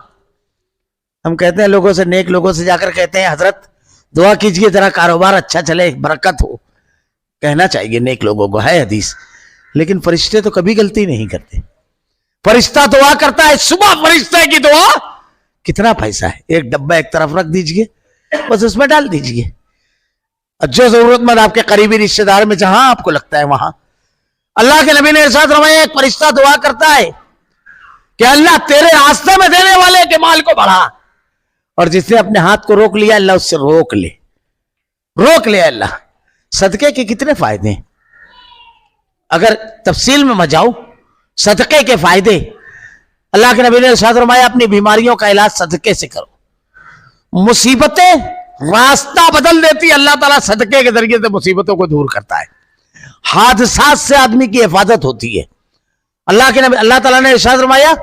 ہم کہتے ہیں لوگوں سے, نیک لوگوں سے جا کر کہتے ہیں حضرت دعا کیجئے ذرا کاروبار اچھا چلے, برکت ہو. کہنا چاہیے نیک لوگوں کو, ہے حدیث. لیکن فرشتے تو کبھی غلطی نہیں کرتے. فرشتہ دعا کرتا ہے, صبح فرشتے کی دعا کتنا پیسہ ہے, ایک ڈبہ ایک طرف رکھ دیجئے, بس اس میں ڈال دیجئے. جو ضرورت مند آپ کے قریبی رشتہ دار میں جہاں آپ کو لگتا ہے وہاں. اللہ کے نبی نے ارشاد فرمایا ایک فرشتہ دعا کرتا ہے کہ اللہ تیرے راستے میں دینے والے کے مال کو بڑھا, اور جس نے اپنے ہاتھ کو روک لیا اللہ اس سے روک لے. اللہ صدقے کے کتنے فائدے ہیں, اگر تفصیل میں میں جاؤں صدقے کے فائدے. اللہ کے نبی نے ارشاد فرمایا اپنی بیماریوں کا علاج صدقے سے کرو. مصیبتیں راستہ بدل دیتی, اللہ تعالیٰ صدقے کے ذریعے سے مصیبتوں کو دور کرتا ہے. حادثات سے آدمی کی حفاظت ہوتی ہے. اللہ تعالیٰ نے ارشاد فرمایا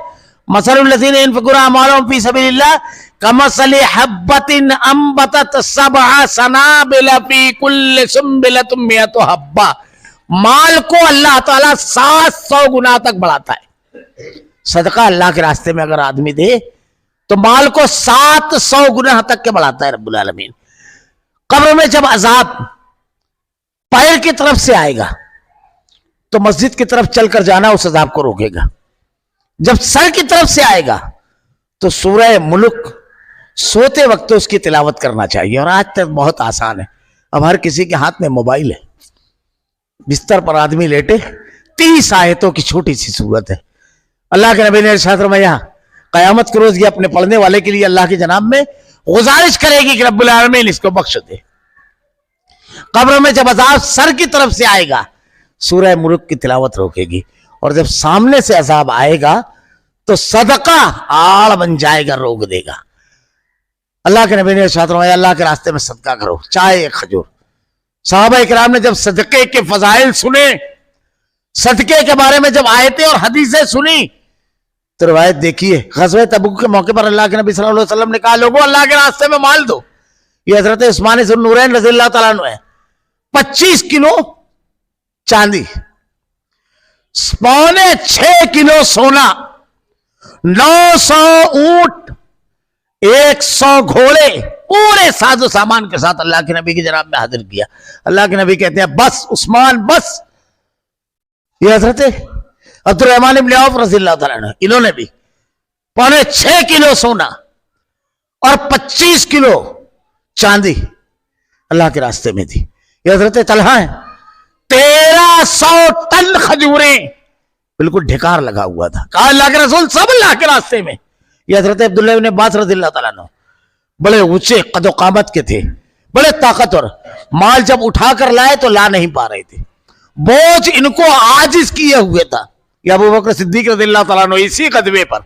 مثل الذین ينفقون اموالهم فی سبیل اللہ کمثل حبۃ انبتت 7 سنابل فی کل سنبلۃ 100 حبہ. مال کو اللہ تعالیٰ 700 گنا تک بڑھاتا ہے. صدقہ اللہ کے راستے میں اگر آدمی دے تو مال کو 700 گنا تک کے بڑھاتا ہے رب العالمین. قبر میں جب عذاب پیر کی طرف سے آئے گا تو مسجد کی طرف چل کر جانا اس عذاب کو روکے گا. جب سر کی طرف سے آئے گا تو سورہ ملک سوتے وقت اس کی تلاوت کرنا چاہیے. اور آج تک بہت آسان ہے, اب ہر کسی کے ہاتھ میں موبائل ہے. بستر پر آدمی لیٹے 30 آیتوں کی چھوٹی سی سورت ہے. اللہ کے نبی نے ارشاد فرمایا قیامت کے روز یہ اپنے پڑھنے والے کے لیے اللہ کی جناب میں گزارش کرے گی کہ رب العالمین اس کو بخش دے. قبر میں جب عذاب سر کی طرف سے آئے گا سورہ ملک کی تلاوت روکے گی, اور جب سامنے سے عذاب آئے گا تو صدقہ آڑ بن جائے گا, روک دے گا. اللہ کے نبی نے ارشاد فرمایا اللہ کے راستے میں صدقہ کرو, چاہے ایک کھجور. صحابہ کرام نے جب صدقے کے فضائل سنے, صدقے کے بارے میں جب آیتیں اور حدیثیں سنی تو روایت دیکھیے غزوہ تبوک کے موقع پر اللہ کے نبی صلی اللہ علیہ وسلم نے کہا لوگوں اللہ کے راستے میں مال دو. یہ حضرت عثمان ذو النورین رضی اللہ تعالیٰ عنہ ہے. 25 کلو چاندی, 6.25 کلو سونا, 900 اونٹ, 100 گھوڑے, پورے ساز و سامان کے ساتھ اللہ کے نبی کی جناب میں حاضر کیا. اللہ کے نبی کہتے ہیں بس عثمان بس. یہ حضرت عبد الرحمن بن عوف رضی اللہ تعالیٰ عنہ, انہوں نے بھی 6.25 کلو سونا اور 25 کلو چاندی اللہ کے راستے میں تھی. یہ حضرت طلحہ ہیں. 1300 ٹن کھجوریں بالکل ڈھکار لگا ہوا تھا. کہا اللہ کے رسول سب اللہ کے راستے میں. یہ حضرت عبداللہ ابن عباس رضی اللہ تعالیٰ عنہ بڑے اونچے قد و قامت کے تھے, بڑے طاقتور. مال جب اٹھا کر لائے تو لا نہیں پا رہے تھے, بوجھ ان کو عاجز کیے ہوئے تھا. یہ ابو بکر صدیق رضی اللہ تعالیٰ عنہ اسی قدمے پر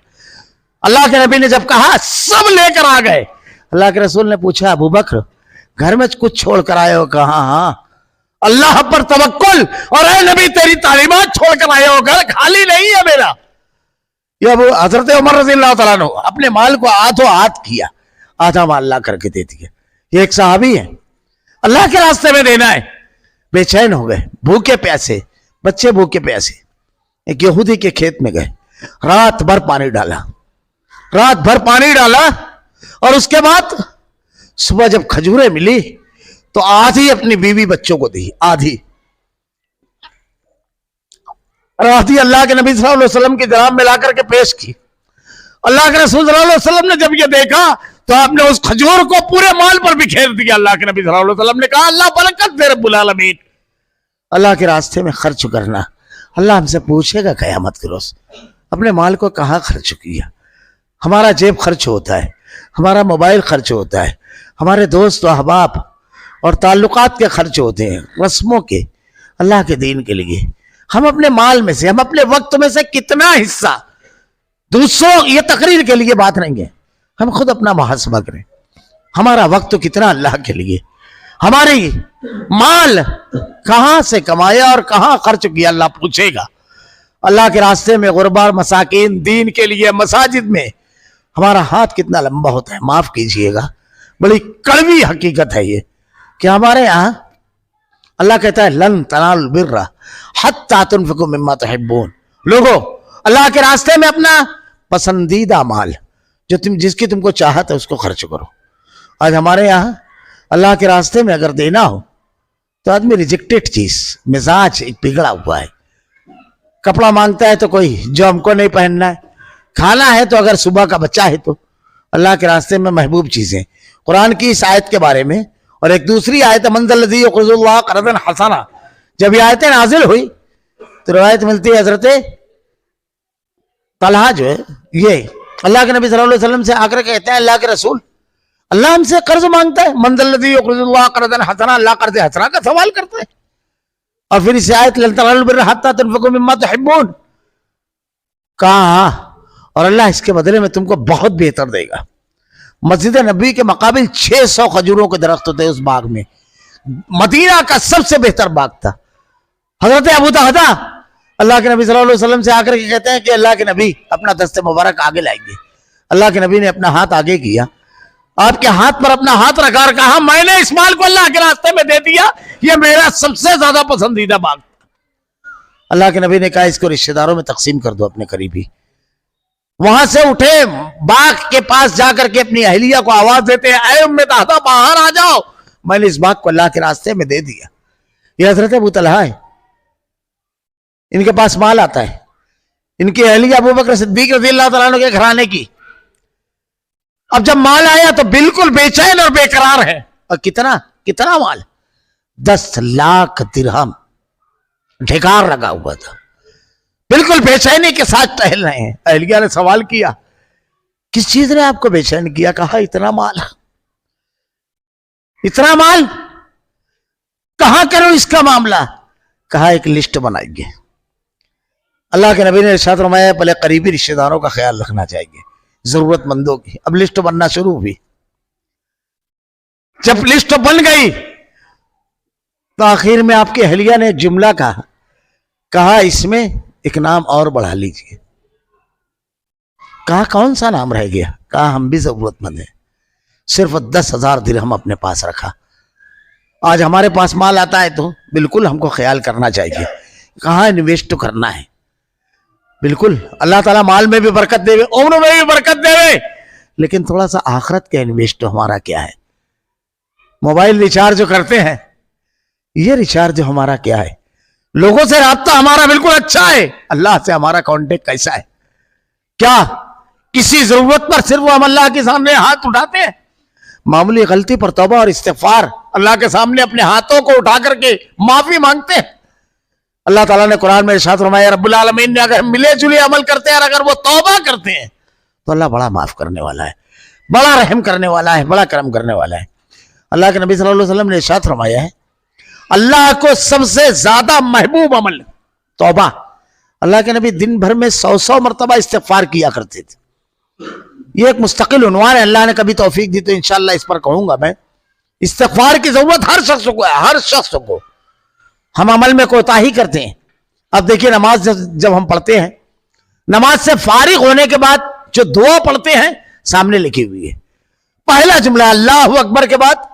اللہ کے نبی نے جب کہا سب لے کر آ گئے. اللہ کے رسول نے پوچھا ابو بکر گھر میں کچھ چھوڑ کر آئے ہو؟ کہا ہاں. اللہ پر توکل, اور اے نبی تیری تعلیمات چھوڑ کر آئے ہو, گھر خالی نہیں ہے میرا. یہ ابو حضرت عمر رضی اللہ تعالیٰ عنہ اپنے مال کو آدھو آدھ کیا, آدھا مال لا کر کے دے دیا. یہ ایک صحابی ہے, اللہ کے راستے میں دینا ہے. بے چین ہو گئے, بھوکے پیاسے, بچے بھوکے پیاسے. ایک یہودی کے کھیت میں گئے, رات بھر پانی ڈالا, رات بھر پانی ڈالا, اور اس کے بعد صبح جب کھجوریں ملی تو آدھی اپنی بیوی بچوں کو دی, آدھی آدھی اللہ کے نبی صلی اللہ علیہ وسلم کی جناب میں لا کر کے پیش کی. اللہ کے رسول صلی اللہ علیہ وسلم نے جب یہ دیکھا تو آپ نے اس کھجور کو پورے مال پر بکھیر دیا. اللہ کے نبی صلی اللہ علیہ وسلم نے کہا اللہ برکت دے رب العالمین. اللہ کے راستے میں خرچ کرنا, اللہ ہم سے پوچھے گا قیامت کے روز اپنے مال کو کہاں خرچ کیا. ہمارا جیب خرچ ہوتا ہے, ہمارا موبائل خرچ ہوتا ہے, ہمارے دوست و احباب اور تعلقات کے خرچ ہوتے ہیں, رسموں کے, اللہ کے دین کے لیے. ہم اپنے مال میں سے, ہم اپنے وقت میں سے کتنا حصہ دوسروں یہ تقریر کے لیے بات نہیں ہے, ہم خود اپنا محاسبہ کریں. ہمارا وقت کتنا اللہ کے لیے, ہماری مال کہاں سے کمایا اور کہاں خرچ کیا, اللہ پوچھے گا. اللہ کے راستے میں غربا اور مساکین, دین کے لیے, مساجد میں ہمارا ہاتھ کتنا لمبا ہوتا ہے. معاف کیجئے گا, بڑی کڑوی حقیقت ہے یہ کہ ہمارے ہاں اللہ کہتا ہے لن تنالوا البر حتی تنفقوا مما تحبون. لوگوں اللہ کے راستے میں اپنا پسندیدہ مال جو جس کی تم کو چاہت ہے اس کو خرچ کرو. آج ہمارے یہاں اللہ کے راستے میں اگر دینا ہو تو آدمی ریجیکٹڈ چیز, مزاج ایک بگڑا ہوا ہے. کپڑا مانگتا ہے تو کوئی جو ہم کو نہیں پہننا ہے, کھانا ہے تو اگر صبح کا بچہ ہے تو. اللہ کے راستے میں محبوب چیزیں. قرآن کی اس آیت کے بارے میں اور ایک دوسری آیت من ذا الذی یقرض اللہ قرضا حسنا, جب یہ آیتیں نازل ہوئی تو روایت ملتی ہے حضرت طلحہ جو ہے یہ اللہ کے نبی صلی اللہ علیہ وسلم سے آ کر کہتے ہیں اللہ کے رسول اللہ ہم سے قرض مانگتا ہے, من ذا الذی یقرض اللہ قرضا حسنا, اللہ قرض حسنا کا سوال کرتا ہے. اور پھر اس آیت لن تنالوا البر حتی تنفقوا مما تحبون کہا, اور اللہ اس کے بدلے میں تم کو بہت بہتر دے گا. مسجد نبی کے مقابل 600 کھجوروں کے درخت ہوتے اس باغ میں, مدینہ کا سب سے بہتر باغ تھا. حضرت ابو دہدا اللہ کے نبی صلی اللہ علیہ وسلم سے آ کر کے کہتے ہیں کہ اللہ کے نبی اپنا دست مبارک آگے لائیں گے. اللہ کے نبی نے اپنا ہاتھ آگے کیا, آپ کے ہاتھ پر اپنا ہاتھ رکھا اور کہا میں نے اس مال کو اللہ کے راستے میں دے دیا, یہ میرا سب سے زیادہ پسندیدہ باغ تھا. اللہ کے نبی نے کہا اس کو رشتہ داروں میں تقسیم کر دو اپنے قریبی. وہاں سے اٹھے, باغ کے پاس جا کر کے اپنی اہلیہ کو آواز دیتے ہیں اے ام دہدا باہر آ جاؤ, میں نے اس باغ کو اللہ کے راستے میں دے دیا. یہ حضرت ابو طلحہ ہے, ان کے پاس مال آتا ہے, ان کی اہلیہ ابو بکر صدیق رضی اللہ تعالیٰ عنہ کے گھرانے کی. اب جب مال آیا تو بالکل بے چین اور بے قرار ہے. اور کتنا مال, 10 لاکھ درہم ڈھکار لگا ہوا تھا, بالکل بے چینی کے ساتھ ٹہل رہے ہیں. اہلیہ نے سوال کیا کس چیز نے آپ کو بے چین کیا؟ کہا اتنا مال کہاں کروں اس کا معاملہ؟ کہا ایک لسٹ بنائیے. اللہ کے نبی نے ارشاد فرمایا پہلے قریبی رشتہ داروں کا خیال رکھنا چاہیے, ضرورت مندوں کی. اب لسٹ بننا شروع ہوئی. جب لسٹ بن گئی تو آخر میں آپ کی اہلیہ نے ایک جملہ کہا اس میں ایک نام اور بڑھا لیجئے. کہا کون سا نام رہ گیا؟ کہا ہم بھی ضرورت مند ہیں. صرف 10,000 درہم اپنے پاس رکھا. آج ہمارے پاس مال آتا ہے تو بالکل ہم کو خیال کرنا چاہیے کہاں انویسٹ کرنا ہے. بالکل اللہ تعالیٰ مال میں بھی برکت دے, عمر میں بھی برکت دے, لیکن تھوڑا سا آخرت کا انویسٹ ہمارا کیا ہے؟ موبائل ریچارج کرتے ہیں, یہ ریچارج ہمارا کیا ہے؟ لوگوں سے رابطہ ہمارا بالکل اچھا ہے, اللہ سے ہمارا کانٹیکٹ کیسا ہے؟ کیا کسی ضرورت پر صرف ہم اللہ کے سامنے ہاتھ اٹھاتے ہیں؟ معمولی غلطی پر توبہ اور استغفار اللہ کے سامنے اپنے ہاتھوں کو اٹھا کر کے معافی مانگتے ہیں. اللہ تعالیٰ نے قرآن میں ارشاد فرمایا رب العالمین نے اگر ملے جلے عمل کرتے ہیں اور اگر وہ توبہ کرتے ہیں تو اللہ بڑا معاف کرنے والا ہے, بڑا رحم کرنے والا ہے, بڑا کرم کرنے والا ہے. اللہ کے نبی صلی اللہ علیہ وسلم نے ارشاد فرمایا ہے اللہ کو سب سے زیادہ محبوب عمل توبہ. اللہ کے نبی دن بھر میں 100 مرتبہ استغفار کیا کرتے تھے. یہ ایک مستقل عنوان ہے, اللہ نے کبھی توفیق دی تو انشاءاللہ اس پر کہوں گا میں. استغفار کی ضرورت ہر شخص کو ہے, ہر شخص کو. ہم عمل میں کوتاہی کرتے ہیں. اب دیکھیے نماز جب ہم پڑھتے ہیں, نماز سے فارغ ہونے کے بعد جو دعا پڑھتے ہیں سامنے لکھی ہوئی ہے. پہلا جملہ اللہ اکبر کے بعد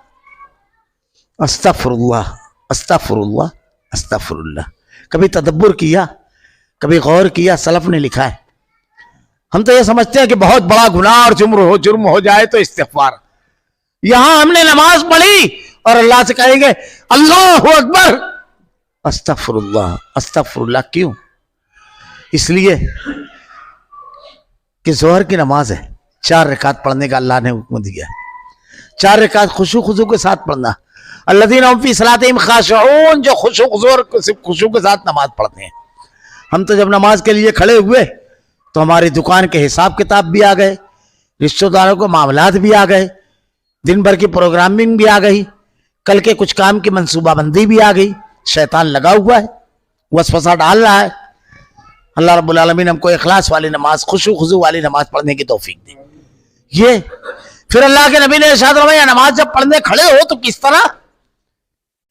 استغفر اللہ استغفر اللہ استغفر اللہ. کبھی تدبر کیا, کبھی غور کیا, سلف نے لکھا ہے. ہم تو یہ سمجھتے ہیں کہ بہت بڑا گناہ اور جرم ہو جائے تو استغفار. یہاں ہم نے نماز پڑھی اور اللہ سے کہیں گے اللہ اکبر استغفر اللہ استغفر اللہ. کیوں؟ اس لیے کہ ظہر کی نماز ہے, 4 رکعت پڑھنے کا اللہ نے حکم دیا ہے. 4 رکعت خضوع کے ساتھ پڑھنا. الذین هم فی صلاتہم خاشعون, جو خشوع کے ساتھ نماز پڑھتے ہیں. ہم تو جب نماز کے لیے کھڑے ہوئے تو ہماری دکان کے حساب کتاب بھی آ گئے, رشتہ داروں کو معاملات بھی آ گئے, دن بھر کی پروگرامنگ بھی آ گئی, کل کے کچھ کام کی منصوبہ بندی بھی آ گئی. شیطان لگا ہوا ہے, وسوسہ ڈال رہا ہے. اللہ رب العالمین ہم کو اخلاص والی نماز, خضوع والی نماز پڑھنے کی توفیق دے. یہ پھر اللہ کے نبی نے ارشاد فرمایا نماز جب پڑھنے کھڑے ہو تو کس طرح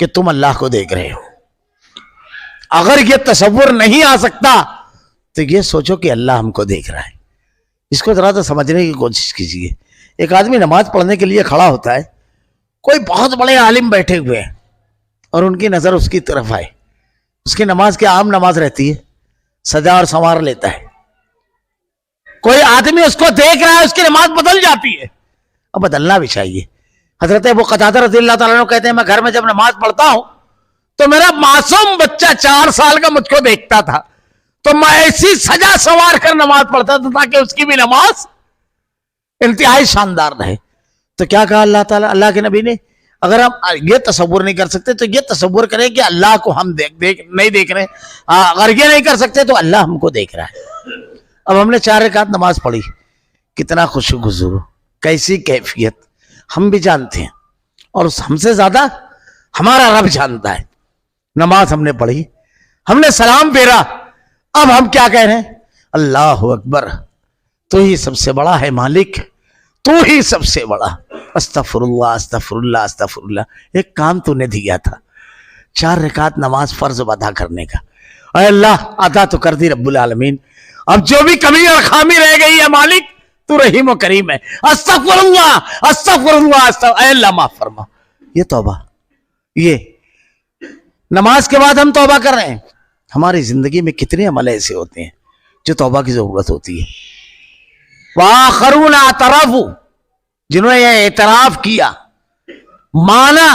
کہ تم اللہ کو دیکھ رہے ہو. اگر یہ تصور نہیں آ سکتا تو یہ سوچو کہ اللہ ہم کو دیکھ رہا ہے. اس کو ذرا تو سمجھنے کی کوشش کیجیے. ایک آدمی نماز پڑھنے کے لیے کھڑا ہوتا ہے, کوئی بہت بڑے عالم بیٹھے ہوئے ہیں اور ان کی نظر اس کی طرف آئے. اس کی نماز کی عام نماز رہتی ہے, سجا اور سنوار لیتا ہے. کوئی آدمی اس کو دیکھ رہا ہے, اس کی نماز بدل جاتی ہے. اب بدلنا بھی چاہیے. حضرت ابو قتادہ رضی اللہ تعالیٰ عنہ کہتے ہیں میں گھر میں جب نماز پڑھتا ہوں تو میرا معصوم بچہ 4 سال کا مجھ کو دیکھتا تھا تو میں ایسی سجا سنوار کر نماز پڑھتا تھا تاکہ اس کی بھی نماز انتہائی شاندار رہے. تو کیا کہا اللہ تعالیٰ, اللہ کے نبی نے اگر ہم یہ تصور نہیں کر سکتے تو یہ تصور کریں کہ اللہ کو ہم نہیں دیکھ رہے. اگر یہ نہیں کر سکتے تو اللہ ہم کو دیکھ رہا ہے. اب ہم نے 4 رکعت نماز پڑھی, کتنا خشوع خضوع, کیسی کیفیت ہم بھی جانتے ہیں اور ہم سے زیادہ ہمارا رب جانتا ہے. نماز ہم نے پڑھی, ہم نے سلام پھیرا, اب ہم کیا کہہ رہے ہیں اللہ اکبر, تو ہی سب سے بڑا ہے مالک, تو ہی سب سے بڑا. استغفر اللہ استغفر اللہ استغفر اللہ. ایک کام تو نے دیا تھا 4 رکعت نماز فرض ادا کرنے کا, اے اللہ ادا تو کر دی رب العالمین. اب جو بھی کمی اور خامی رہ گئی ہے مالک تو رحیم و کریم ہے. استغفر اللہ استغفر اللہ اے اللہ معاف فرما. یہ توبہ, یہ نماز کے بعد ہم توبہ کر رہے ہیں. ہماری زندگی میں کتنے عمل ایسے ہوتے ہیں جو توبہ کی ضرورت ہوتی ہے. وآخرون اعترفوا, جنہوں نے یہ اعتراف کیا, مانا.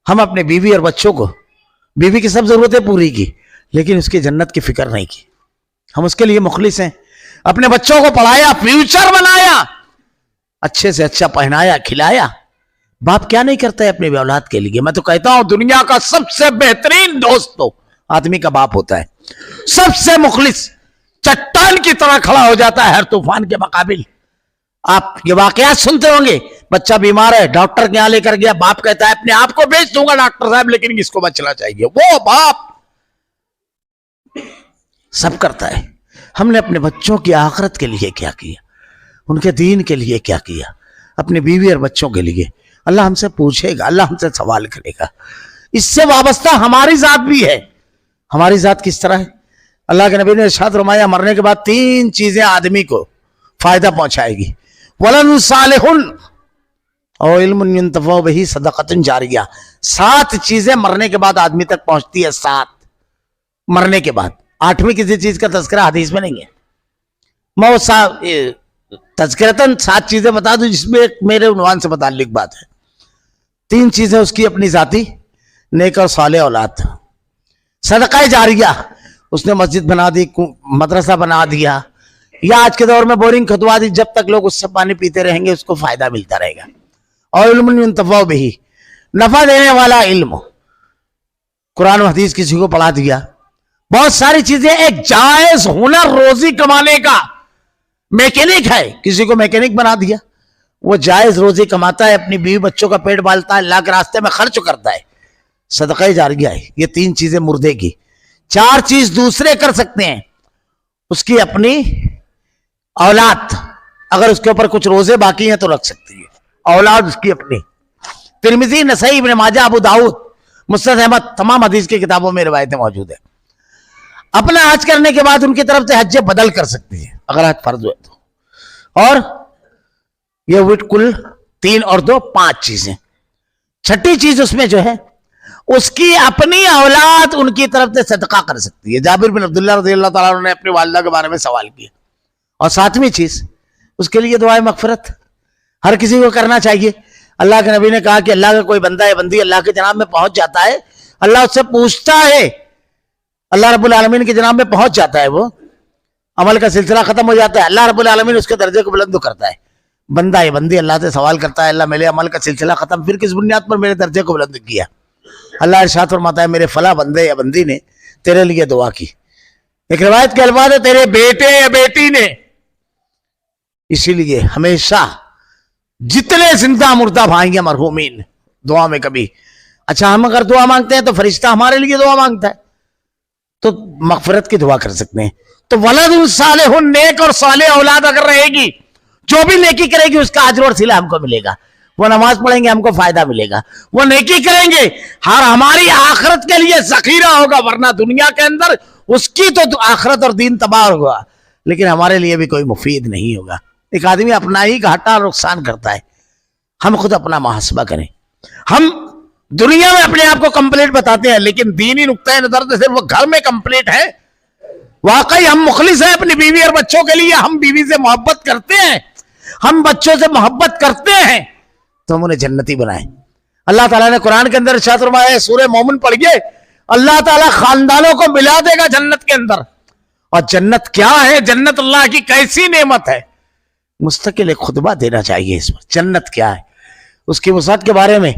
ہم اپنے بیوی اور بچوں کو, بیوی کی سب ضرورتیں پوری کی لیکن اس کی جنت کی فکر نہیں کی. ہم اس کے لیے مخلص ہیں. اپنے بچوں کو پڑھایا, فیوچر بنایا, اچھے سے اچھا پہنایا, کھلایا. باپ کیا نہیں کرتا ہے اپنے اولاد کے لیے. میں تو کہتا ہوں دنیا کا سب سے بہترین دوست تو آدمی کا باپ ہوتا ہے. سب سے مخلص, چٹان کی طرح کھڑا ہو جاتا ہے ہر طوفان کے مقابل. آپ یہ واقعات سنتے ہوں گے, بچہ بیمار ہے, ڈاکٹر کے یہاں لے کر گیا, باپ کہتا ہے اپنے آپ کو بیچ دوں گا ڈاکٹر صاحب لیکن اس کو بچنا چاہیے. وہ باپ سب کرتا ہے. ہم نے اپنے بچوں کی آخرت کے لیے کیا کیا, ان کے دین کے لیے کیا کیا, اپنے بیوی اور بچوں کے لیے. اللہ ہم سے پوچھے گا, اللہ ہم سے سوال کرے گا. اس سے وابستہ ہماری ذات بھی ہے. ہماری ذات کس طرح ہے؟ اللہ کے نبی نے ارشاد فرمایا مرنے کے بعد 3 چیزیں آدمی کو فائدہ پہنچائے گی. ولد صالح اور علم ينتفع به صدقۃ جاریہ. 7 چیزیں مرنے کے بعد آدمی تک پہنچتی ہے. 7 مرنے کے بعد. 8ویں کسی چیز کا تذکرہ حدیث میں نہیں ہے. میں تذکرتاً 7 چیزیں بتا دوں جس میں ایک میرے عنوان سے متعلق بات ہے. 3 چیزیں اس کی اپنی ذاتی, نیک اور صالح اولاد. صدقہ جاریہ, اس نے مسجد بنا دی, مدرسہ بنا دیا, یا آج کے دور میں بورنگ کھدوا دی, جب تک لوگ اس سے پانی پیتے رہیں گے اس کو فائدہ ملتا رہے گا. اور علم ينتفع به, نفع دینے والا علم. قرآن و حدیث کسی کو پڑھا دیا, بہت ساری چیزیں. ایک جائز ہنر روزی کمانے کا, میکینک ہے, کسی کو میکینک بنا دیا, وہ جائز روزی کماتا ہے, اپنی بیوی بچوں کا پیٹ بالتا ہے, اللہ کے راستے میں خرچ کرتا ہے, صدقہ جاریہ ہے. یہ 3 چیزیں مردے کی. 4 چیز دوسرے کر سکتے ہیں. اس کی اپنی اولاد, اگر اس کے اوپر کچھ روزے باقی ہیں تو رکھ سکتی ہے, اولاد اس کی اپنی. ترمذی, نسائی, ابن ماجہ, ابو داؤد, مسند احمد, تمام حدیث کی کتابوں میں روایتیں موجود ہیں. اپنا حج کرنے کے بعد ان کی طرف سے حج بدل کر سکتی ہے اگر حج فرض ہوئے تو. اور یہ ہوئی کل 3 اور 2 5 چیزیں. چھٹی چیز اس میں جو ہے, اس کی اپنی اولاد ان کی طرف سے صدقہ کر سکتی ہے. جابر بن عبداللہ رضی اللہ تعالیٰ عنہ نے اپنی والدہ کے بارے میں سوال کیا. اور 7ویں چیز, اس کے لیے دعائے مغفرت ہر کسی کو کرنا چاہیے. اللہ کے نبی نے کہا کہ اللہ کا کوئی بندہ یا بندی اللہ کے جناب میں پہنچ جاتا ہے, اللہ اس سے پوچھتا ہے, اللہ رب العالمین کے جناب میں پہنچ جاتا ہے, وہ عمل کا سلسلہ ختم ہو جاتا ہے, اللہ رب العالمین اس کے درجے کو بلند کرتا ہے. بندہ یا بندی اللہ سے سوال کرتا ہے, اللہ میرے عمل کا سلسلہ ختم, پھر کس بنیاد پر میرے درجے کو بلند کیا؟ اللہ ارشاد فرماتا ہے میرے فلاں بندے یا بندی نے تیرے لیے دعا کی. ایک روایت کے الفاظ ہے تیرے بیٹے یا بیٹی نے. اسی لیے ہمیشہ جتنے زندہ مردہ بھائی ہیں مرحومین, دعا میں کبھی, اچھا ہم اگر دعا مانگتے ہیں تو فرشتہ ہمارے لیے دعا مانگتا ہے, تو مغفرت کی دعا کر سکتے ہیں. تو ولد صالح, نیک اور صالح اولاد اگر رہے گی, جو بھی نیکی کرے گی اس کا اجر اور صلہ ہم کو ملے گا. وہ نماز پڑھیں گے ہم کو فائدہ ملے گا, وہ نیکی کریں گے ہر ہماری آخرت کے لیے ذخیرہ ہوگا, ورنہ دنیا کے اندر اس کی تو آخرت اور دین تباہ ہوگا, لیکن ہمارے لیے بھی کوئی مفید نہیں ہوگا. ایک آدمی اپنا ہی گھاٹا اور نقصان کرتا ہے. ہم خود اپنا محاسبہ کریں. ہم دنیا میں اپنے آپ کو کمپلیٹ بتاتے ہیں, لیکن دینی نقطۂ نظر سے صرف وہ گھر میں کمپلیٹ ہے. واقعی ہم مخلص ہیں اپنی بیوی اور بچوں کے لیے, ہم بیوی سے محبت کرتے ہیں, ہم بچوں سے محبت کرتے ہیں, تو ہم انہیں جنتی بنائیں. اللہ تعالیٰ نے قرآن کے اندر ارشاد فرمایا ہے, سورہ مومن پڑھیے, اللہ تعالیٰ خاندانوں کو ملا دے گا جنت کے اندر. اور جنت کیا ہے, جنت اللہ کی کیسی نعمت ہے, مستقل ایک خطبہ دینا چاہیے اس پر. جنت کیا ہے, اس کی وسعت کے بارے میں.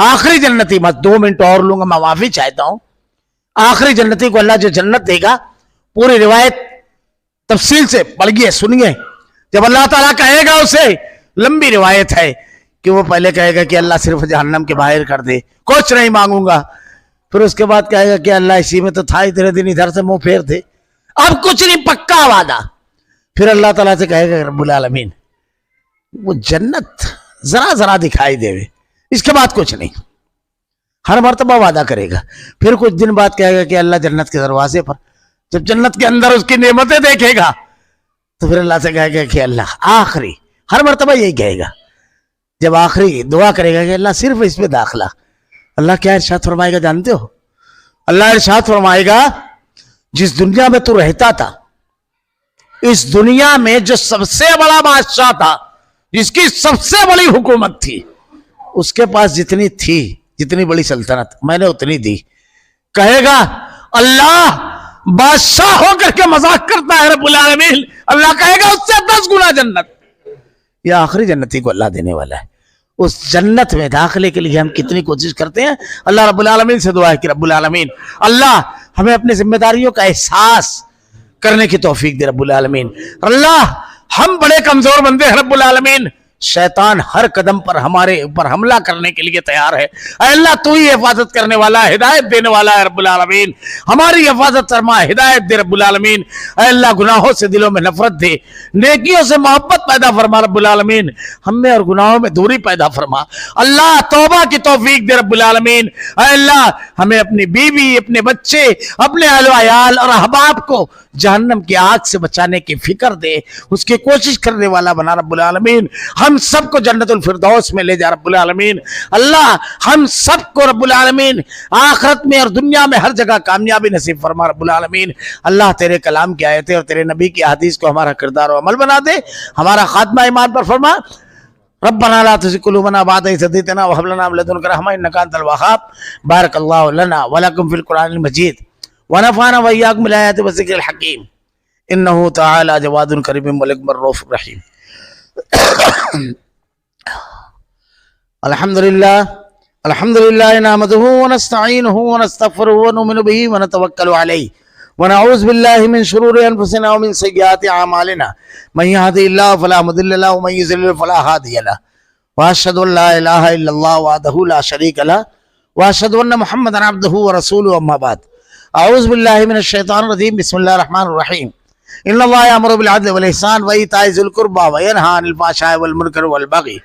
آخری جنتی, میں 2 منٹ اور لوں گا, میں معافی چاہتا ہوں. آخری جنتی کو اللہ جو جنت دے گا, پوری روایت تفصیل سے پڑھیے, سنیے. جب اللہ تعالیٰ کہے گا اسے, لمبی روایت ہے کہ وہ پہلے کہے گا کہ اللہ صرف جہنم کے باہر کر دے, کچھ نہیں مانگوں گا. پھر اس کے بعد کہے گا کہ اللہ اسی میں تو تھا, اتنے دن ادھر سے منہ پھیر تھے, اب کچھ نہیں, پکا وعدہ. پھر اللہ تعالیٰ سے کہے گا رب العالمین وہ جنت ذرا ذرا دکھائی دے, اس کے بعد کچھ نہیں. ہر مرتبہ وعدہ کرے گا. پھر کچھ دن بعد کہے گا کہ اللہ جنت کے دروازے پر, جب جنت کے اندر اس کی نعمتیں دیکھے گا تو پھر اللہ سے کہے گا کہ اللہ آخری, ہر مرتبہ یہی کہے گا. جب آخری دعا کرے گا کہ اللہ صرف اس میں داخلہ, اللہ کیا ارشاد فرمائے گا جانتے ہو؟ اللہ ارشاد فرمائے گا جس دنیا میں تو رہتا تھا, اس دنیا میں جو سب سے بڑا بادشاہ تھا, جس کی سب سے بڑی حکومت تھی, اس کے پاس جتنی تھی, جتنی بڑی سلطنت, میں نے اتنی دی. کہے گا اللہ بادشاہ ہو کر کے مذاق کرتا ہے رب العالمین, اللہ کہے گا اس سے 10 گنا جنت. یہ آخری جنتی کو اللہ دینے والا ہے. اس جنت میں داخلے کے لیے ہم کتنی کوشش کرتے ہیں. اللہ رب العالمین سے دعا ہے کہ رب العالمین اللہ ہمیں اپنی ذمہ داریوں کا احساس کرنے کی توفیق دے رب العالمین. اللہ ہم بڑے کمزور بندے ہیں رب العالمین, شیطان ہر قدم پر ہمارے اوپر حملہ کرنے کے لیے تیار ہے. اے اللہ تو ہی حفاظت کرنے والا, ہدایت دینے والا ہے رب العالمین, ہماری حفاظت فرما, ہدایت دے رب العالمین. اے اللہ گناہوں سے دلوں میں نفرت دے, نیکیوں سے محبت پیدا فرما رب العالمین, ہم میں اور گناہوں میں دوری پیدا فرما. اللہ توبہ کی توفیق دے رب العالمین. اے اللہ ہمیں اپنی بیوی, اپنے بچے, اپنے اہل و عیال اور احباب کو جہنم کی آگ سے بچانے کی فکر دے, اس کی کوشش کرنے والا بنا رب العالمین. ہم سب کو جنت الفردوس میں لے جا رب العالمین. اللہ ہم سب کو رب العالمین آخرت میں اور دنیا میں ہر جگہ کامیابی نصیب فرما رب العالمین. اللہ تیرے کلام کی آیتیں اور تیرے نبی کی حدیث کو ہمارا کردار و عمل بنا دے, ہمارا خاتمہ ایمان پر فرما. ربنا لا تزغ قلوبنا بعد إذ هديتنا وهب لنا من لدنك رحمة إنك أنت الوهاب. بارك الله لنا ولكم في القرآن المجيد ونفعنا وإياكم بالآيات والذكر الحكيم إنه تعالى جواد كريم ملك رؤوف رحيم. الحمد لله نحمده ونستعينه ونستغفره ونؤمن به ونتوكل عليه ونعوذ بالله من شرور انفسنا ومن سيئات اعمالنا من يهده الله فلا مضل له ومن يضلل فلا هادي له واشهد ان لا اله الا الله وحده لا شريك له واشهد ان محمدا عبده ورسوله اما بعد اعوذ بالله من الشيطان الرجيم بسم الله الرحمن الرحيم ان الله يأمر بالعدل والاحسان وايتاء ذي القربى وينهى عن الفحشاء والمنكر والبغي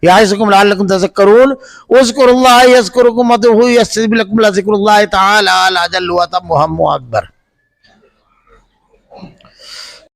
يعظكم لعلكم تذكرون اذكروا الله يذكركم وادعوه يستجب لكم لذكر الله تعالى اجل واتم وهم اكبر.